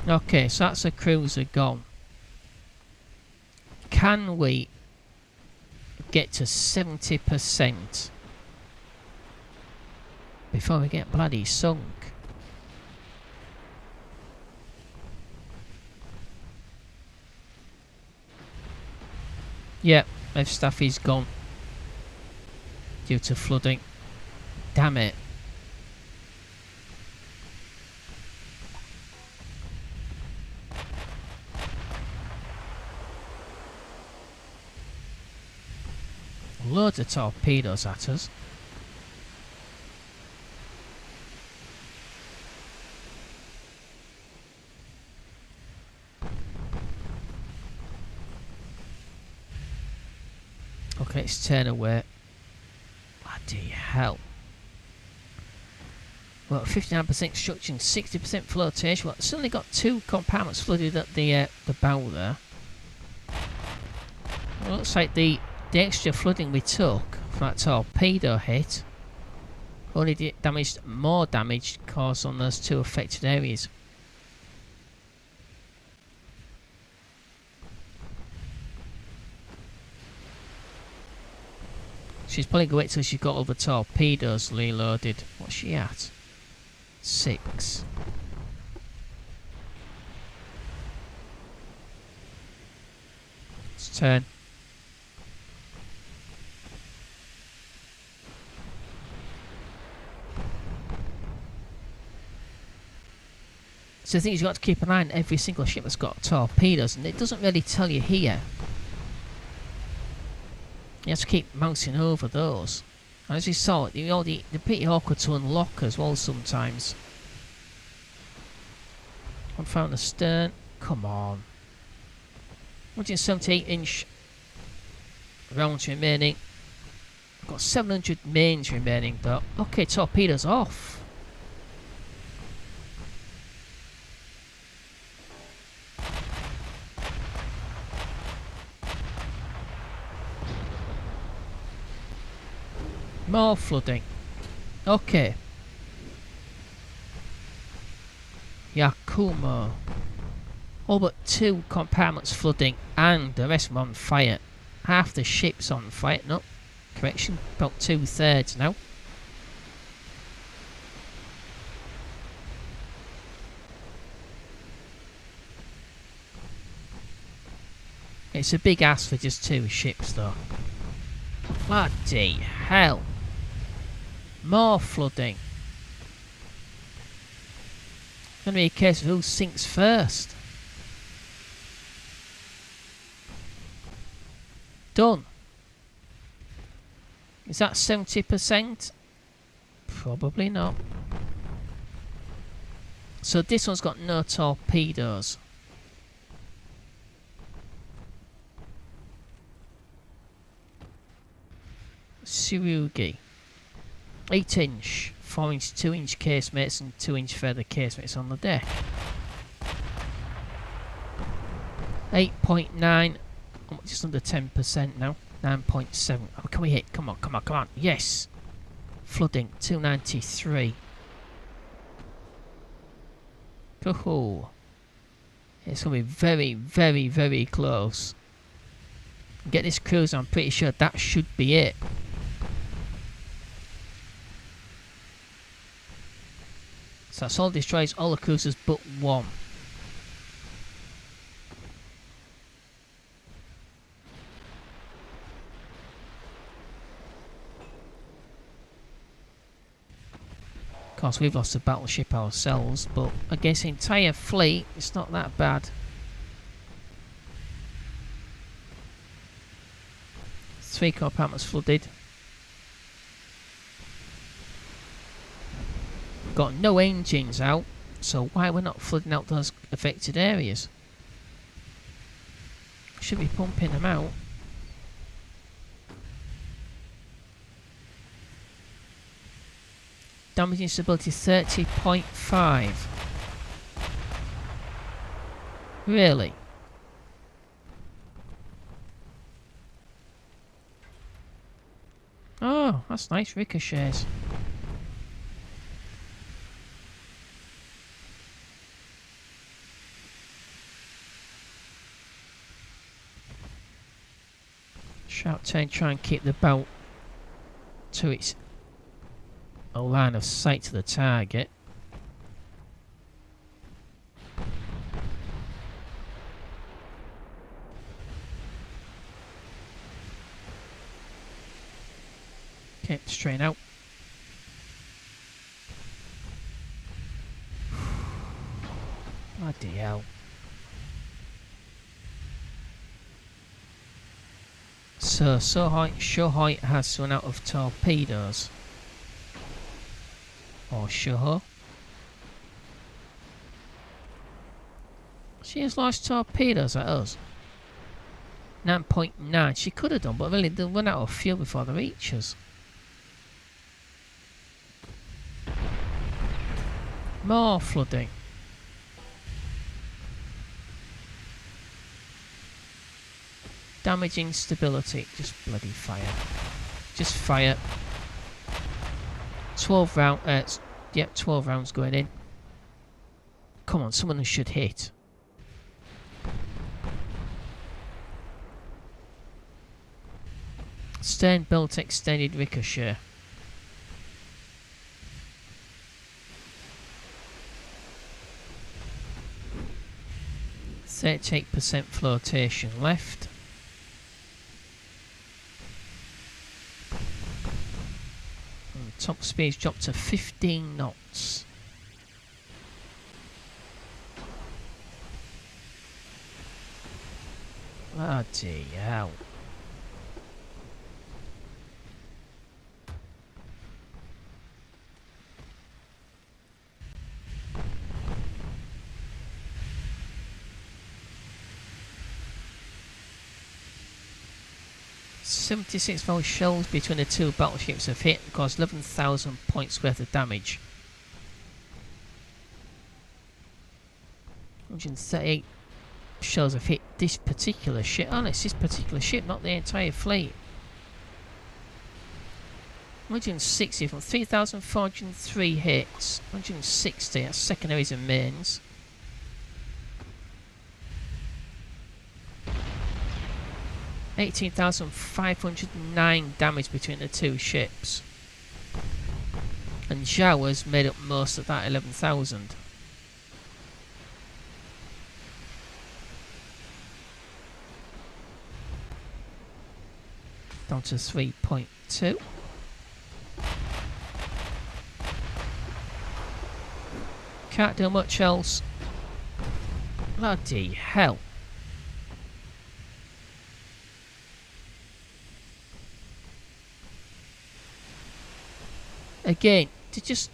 Okay, so that's a cruiser gone. Can we get to 70% before we get bloody sunk? Yep, F staff is gone due to flooding. Damn it. Loads of torpedoes at us. Okay, let's turn away. Bloody hell. Well, 59% construction, 60% flotation. Well, it's only got 2 compartments flooded at the bow there. Well, looks like the extra flooding we took from that torpedo hit only did damaged more damage caused on those 2 affected areas. She's probably going to wait till she's got all the torpedoes reloaded. What's she at? 6. Let's turn. So the thing is, you've got to keep an eye on every single ship that's got torpedoes, and it doesn't really tell you here. You have to keep mounting over those. And as you saw, they're pretty awkward to unlock as well sometimes. One found the stern. Come on. 178-inch rounds remaining. I've got 700 mains remaining though. Okay, torpedoes off. More flooding. Okay. Yakumo. All but 2 compartments flooding and the rest of them on fire. Half the ship's on fire. No, correction. About 2/3 now. It's a big ask for just 2 ships though. Bloody hell. More flooding. It's going to be a case of who sinks first. Done. Is that 70%? Probably not. So this one's got no torpedoes. Tsurugi. 8-inch, 4-inch, 2-inch casemates and 2-inch further casemates on the deck. 8.9, just under 10% now. 9.7. Oh, can we hit? Come on, come on, come on. Yes! Flooding, 293. Cool. It's going to be very, very, very close. Get this cruise, I'm pretty sure that should be it. So that's all destroys all the cruisers but 1. course, we've lost a battleship ourselves, but against the entire fleet, it's not that bad. 3 compartments flooded. Got no engines out, so why we're not flooding out those affected areas? Should be pumping them out. Damage instability 30.5. Really? Oh, that's nice. Ricochets. Shout turn, try and keep the boat to its a line of sight to the target. Okay, straighten out. Bloody hell. So Shohoi has run out of torpedoes. Or Shoho. She has launched torpedoes at us. 9.9. She could have done, but really they'll run out of fuel before they reach us. More flooding. Damaging stability. Just bloody fire. Just fire. 12 rounds. Yep, 12 rounds going in. Come on, someone should hit. Stern belt extended ricochet. %38% flotation left. And top speed's dropped to 15 knots. Bloody hell. .76 Val shells between the two battleships have hit and caused 11,000 points worth of damage. 138 shells have hit this particular ship. Oh, it's this particular ship, not the entire fleet. 160 from 3,403 hits. 160, that's secondaries and mains. $18,509 damage between the two ships. And Jawas made up most of that 11,000. Down to 3.2. Can't do much else. Bloody hell. Again, to just,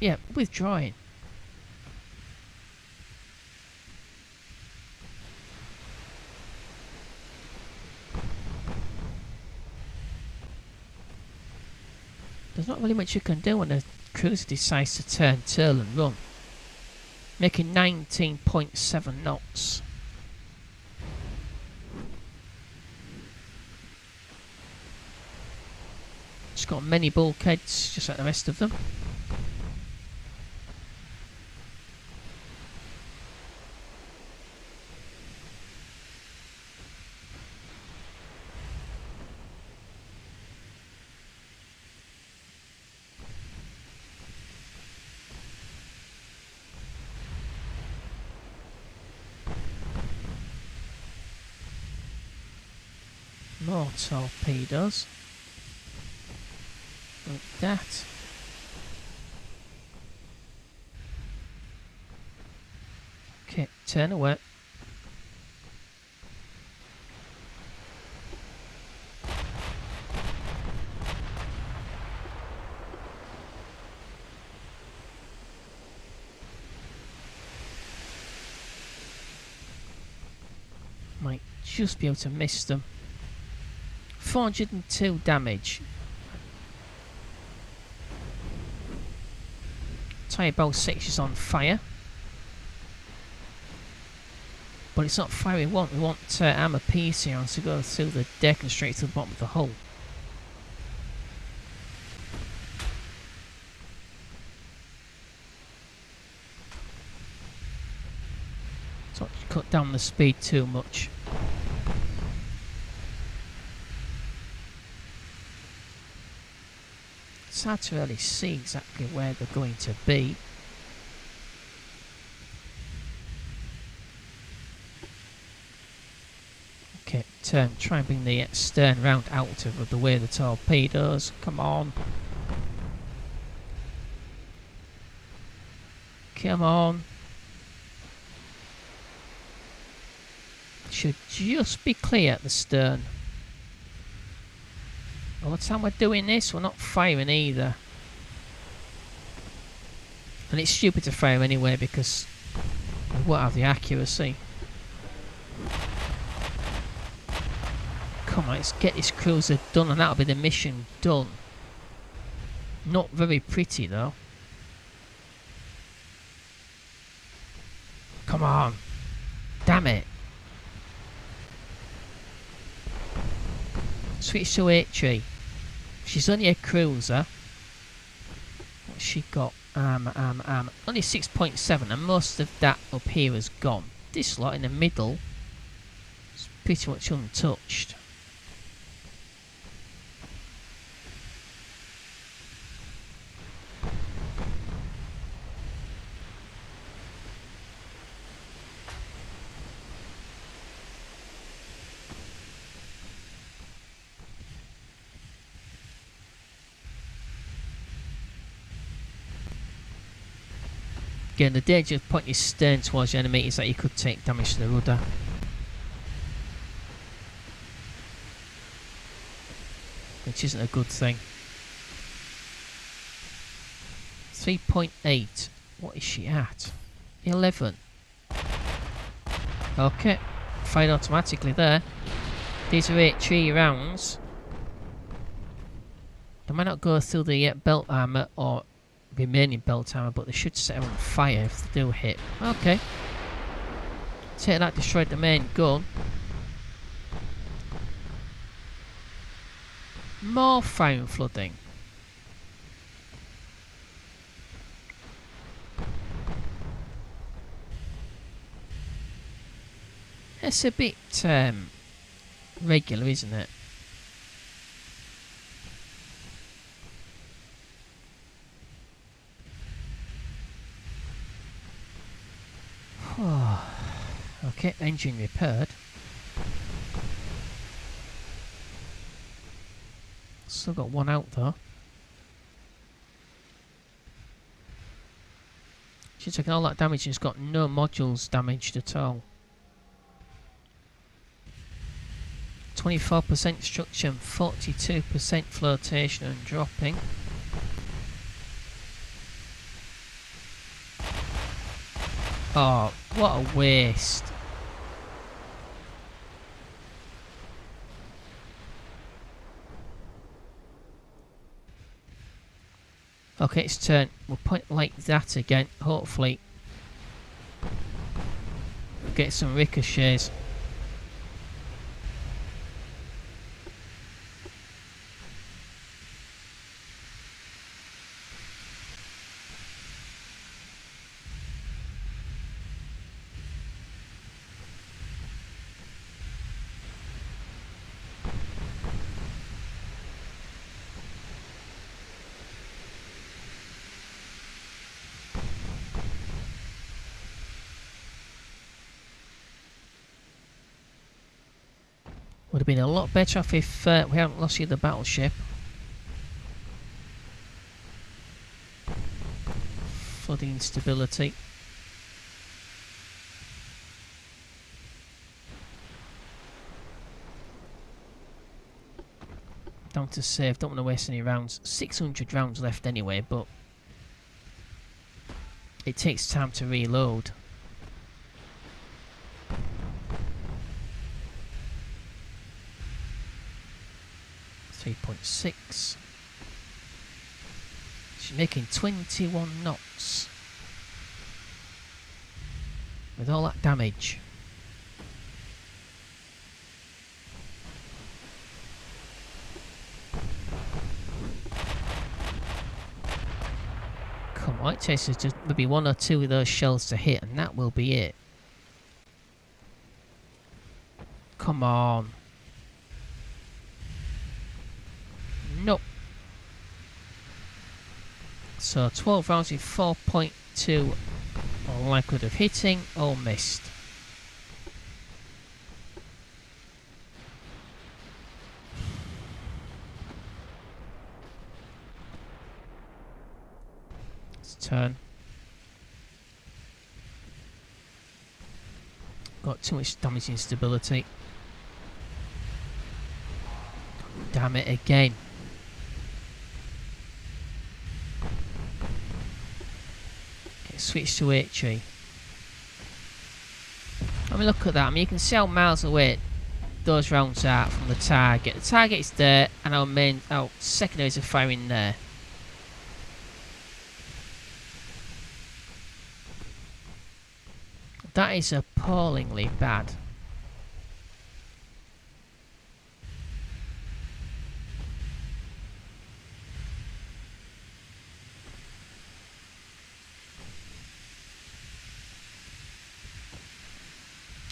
yeah, withdrawing. There's not really much you can do when a cruiser decides to turn tail and run. Making 19.7 knots. It's got many bulkheads, just like the rest of them. More torpedoes. Like that. turn away. Might just be able to miss them. 402 damage. Tire bow 6 is on fire. But it's not fire we want. We want armour piercing to go through the deck and straight to the bottom of the hull. So cut down the speed too much. It's hard to really see exactly where they're going to be. Okay, try and bring the stern round out of the way of the torpedoes. Come on. Come on. Should just be clear at the stern. All the time we're doing this, we're not firing either. And it's stupid to fire anyway because we won't have the accuracy. Come on, let's get this cruiser done and that'll be the mission done. Not very pretty though. Come on. Damn it. Switch to HE. She's only a cruiser. What's she got? Only 6.7 and most of that up here is gone. This lot in the middle is pretty much untouched. Again, the danger of pointing your stern towards the enemy is that you could take damage to the rudder. Which isn't a good thing. 3.8. What is she at? 11. Okay. Fired automatically there. These are HE rounds. They might not go through the belt armour or remaining belt armour, but they should set her on fire if they do hit. Okay. Take that, destroyed the main gun. More fire and flooding. It's a bit regular, isn't it? Okay, engine repaired. Still got one out though. She's taken all that damage and it's got no modules damaged at all. 24% destruction, 42% flotation and dropping. Oh, what a waste. Okay, it's turned. We'll point like that again. Hopefully get some ricochets. Would have been a lot better off if we hadn't lost you the battleship. Flooding instability. round to save. Don't want to waste any rounds. 600 rounds left anyway, but it takes time to reload. .6. She's making 21 knots with all that damage. Come on, it takes us just maybe one or two of those shells to hit, and that will be it. Come on. Nope. So 12 rounds with 4.2 likelihood of hitting or missed. Let's turn. Got too much damage instability. Damn it again. Switch to HE. I mean, look at that. I mean, you can see how miles away those rounds are from the target. The target is there, and our secondaries are firing there. That is appallingly bad.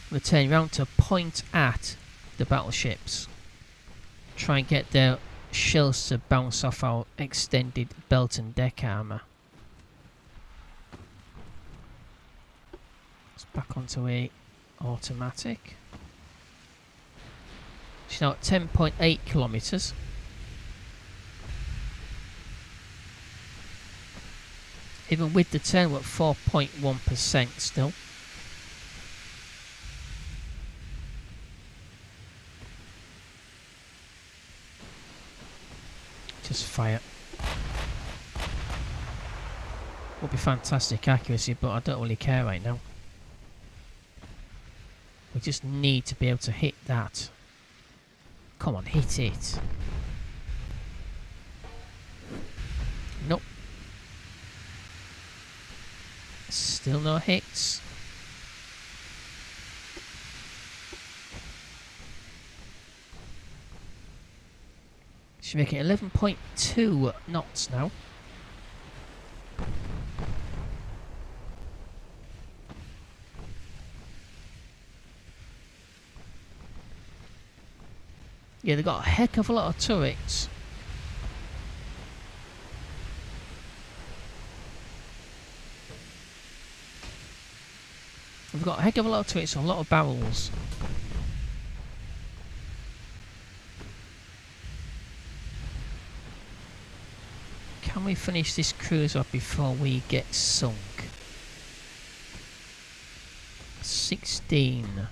We're turning round to point at the battleships. Try and get their shells to bounce off our extended belt and deck armour. Let's back onto a automatic. She's now at 10.8 kilometres. Even with the turn, we're at 4.1% still. Just fire. Would be fantastic accuracy, but I don't really care right now. We just need to be able to hit that. Come on, hit it. Nope. Still no hits. She's making 11.2 knots now. Yeah, they've got a heck of a lot of turrets. We've got a heck of a lot of turrets and a lot of barrels. Can we finish this cruise off before we get sunk? 16.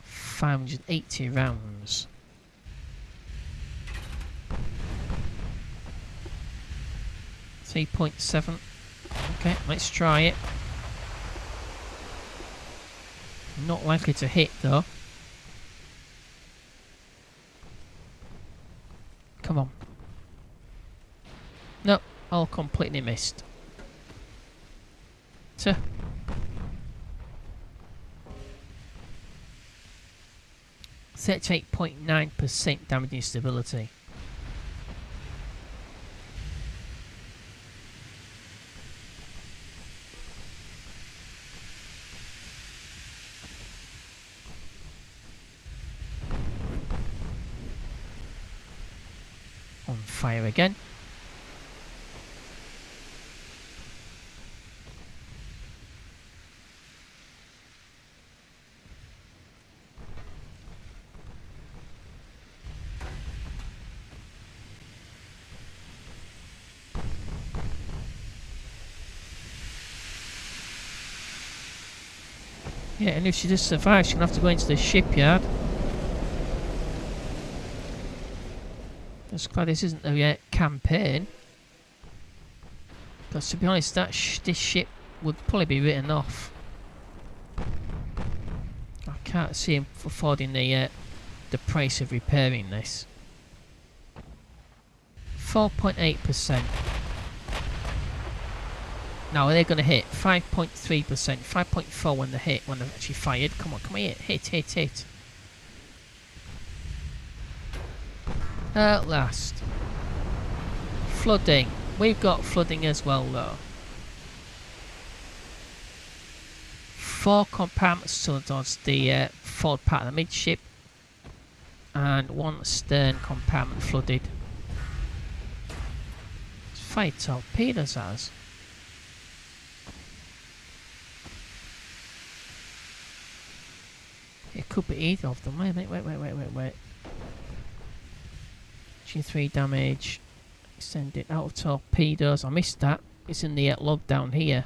580 rounds. .7. Okay, let's try it. Not likely to hit though. Come on. No, all completely missed. 38.9% damage instability. On fire again. Yeah, and if she just survives, she's going to have to go into the shipyard. just glad this isn't a campaign. Because to be honest, this ship would probably be written off. I can't see him affording the price of repairing this. 4.8%. Now are they going to hit? 5.3%, 5.4 when they hit, when they're actually fired. Come on, come here, hit. At last. Flooding. We've got flooding as well though. 4 compartments towards the forward part of the midship. And 1 stern compartment flooded. It's 5 torpedoes at us. It could be either of them. Wait. G3 damage. Extended out of torpedoes. I missed that. It's in the log down here.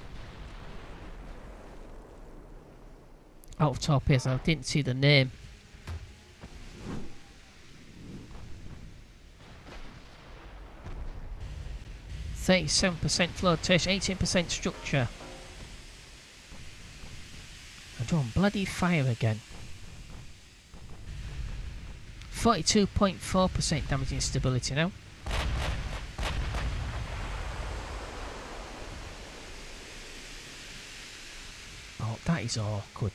Out of torpedoes. I didn't see the name. %, flotation, 18% structure. I'm doing bloody fire again. 42.4% damage instability now. Oh, that is awkward.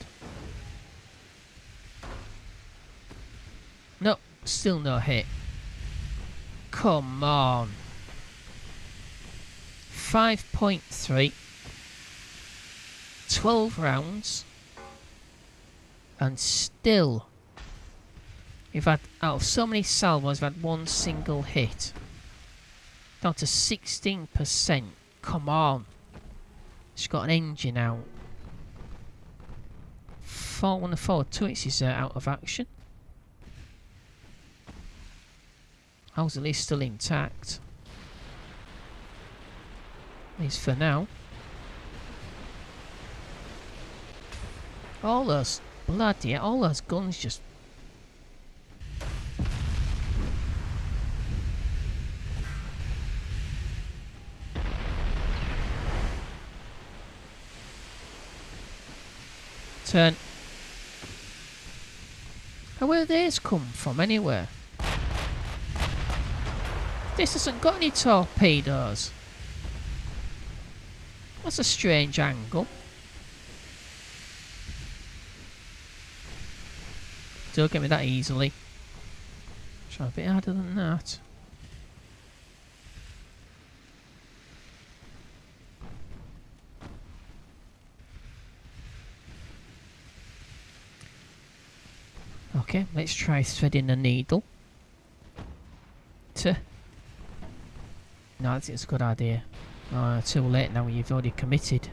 No, still no hit. Come on. 5.3. 12 rounds. And still, we've had, out of so many salvos, we've had 1 single hit. Down to 16%. Come on. It's got an engine out. 4-1 forward turrets is out of action. How's at least still intact? At least for now. All those bloody, all those guns just. Turn. And where these come from anywhere? This hasn't got any torpedoes. That's a strange angle. Don't get me that easily. Try a bit harder than that. Okay, let's try threading the needle. No, that's a good idea. Too late now, you've already committed.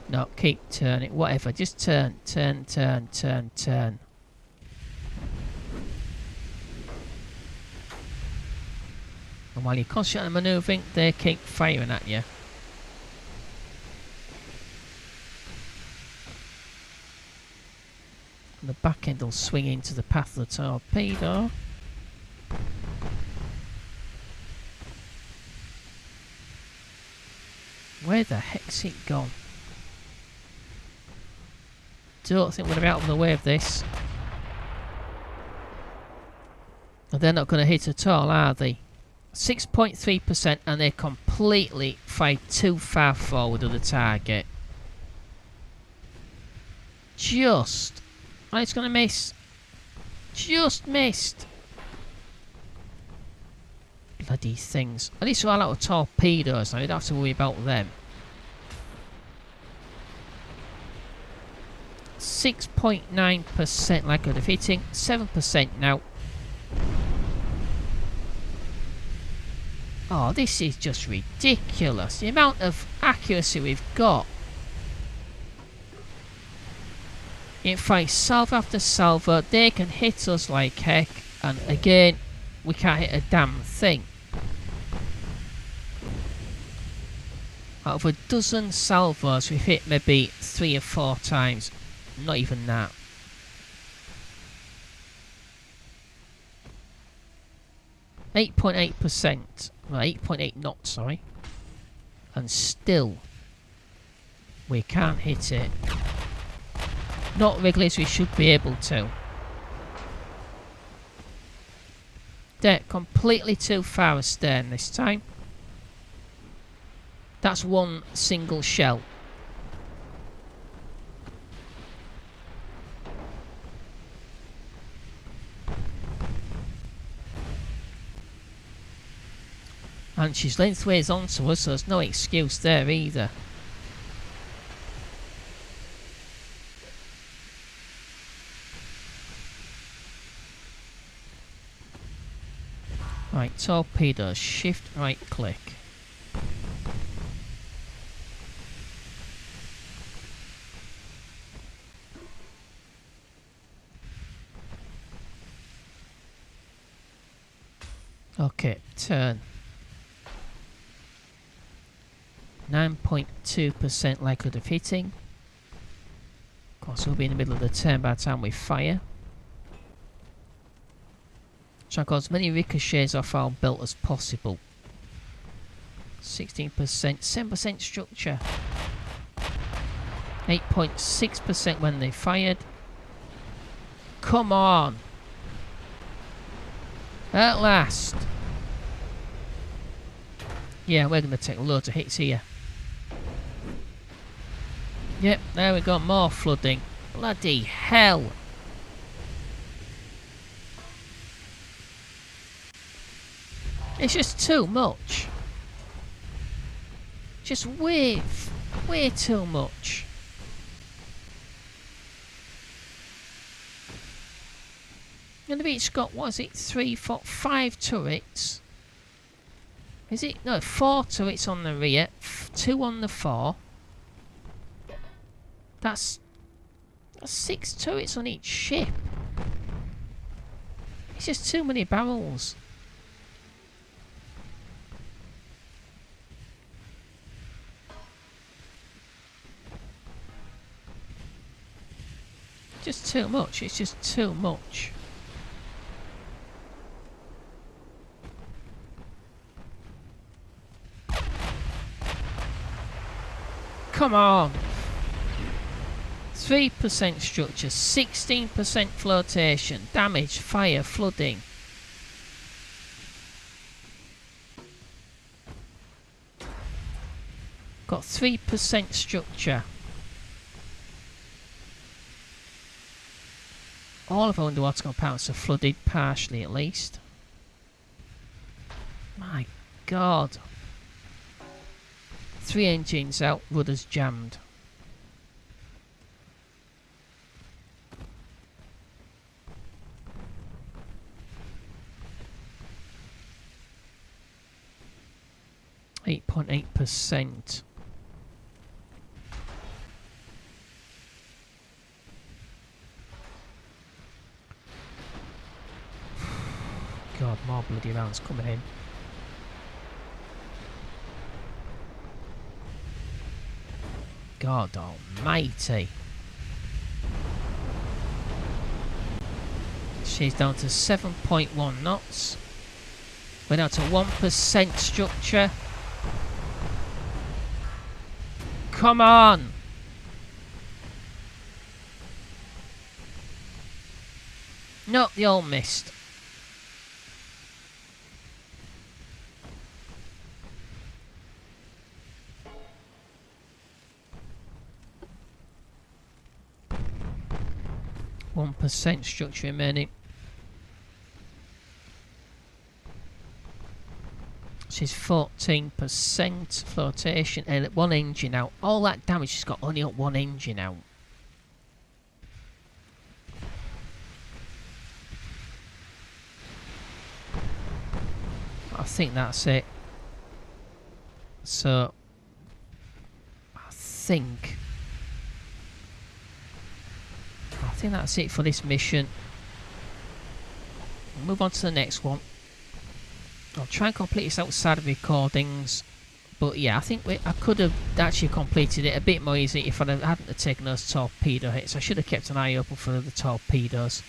No, keep turning. Whatever, just turn. And while you're concentrating on manoeuvring, they keep firing at you. And the back end will swing into the path of the torpedo. Where the heck's it gone? Don't think we're going to be out of the way of this. They're not going to hit at all, are they? 6.3%, and they're completely fired too far forward of the target. Just. And it's going to miss. Just missed. Bloody things. At least we're all out of torpedoes now. We don't have to worry about them. 6.9% likelihood of hitting. 7% now. Oh, this is just ridiculous. The amount of accuracy we've got. It fights salvo after salvo. They can hit us like heck. And again, we can't hit a damn thing. Out of a dozen salvos, we've hit maybe 3 or 4 times. Not even that. 8.8%. Well, 8.8 knots, sorry. And still, we can't hit it. Not regularly as we should be able to. They're completely too far astern this time. That's one single shell. And she's lengthways onto us, so there's no excuse there either. Right, torpedoes, shift right click. Okay, turn. 9.2% likelihood of hitting. Of course, we'll be in the middle of the turn by the time we fire. Try to cause as many ricochets off our belt as possible. 16%, 7% structure. 8.6% when they fired. Come on! At last! Yeah, we're going to take loads of hits here. Yep, there we go, more flooding. Bloody hell! It's just too much. Just way too much. And they've each got, what is it, 3, 4, 5 turrets. Is it? No, 4 turrets on the rear, 2 on the fore. That's 6 turrets on each ship. It's just too many barrels. Just too much. It's just too much. Come on! 3% structure, 16% flotation, damage, fire, flooding. Got 3% structure. All of our underwater compartments are flooded, partially at least. My God. 3 engines out, rudders jammed. .8%. God, more bloody rounds coming in. God almighty. She's down to 7.1 knots. We're down to 1% structure. Come on! Nope, they all missed. .1% structure remaining. She's 14% flotation and 1 engine out. All that damage, she's got only got 1 engine out. I think that's it. So I think that's it for this mission. We'll move on to the next one. I'll try and complete this outside of recordings, but yeah, I think I could have actually completed it a bit more easy if I hadn't taken those torpedo hits. I should have kept an eye open for the torpedoes.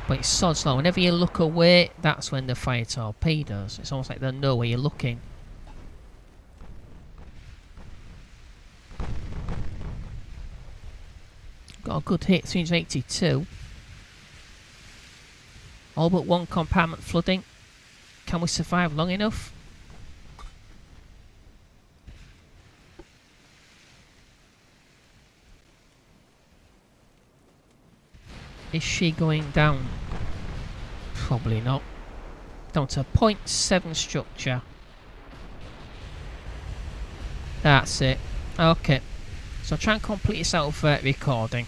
But it's so slow. Whenever you look away, that's when they fire torpedoes. It's almost like they know where you're looking. Got a good hit, 382. All but one compartment flooding. Can we survive long enough? Is she going down? Probably not. Down to 0.7 structure. That's it. Okay. So try and complete this out of recording.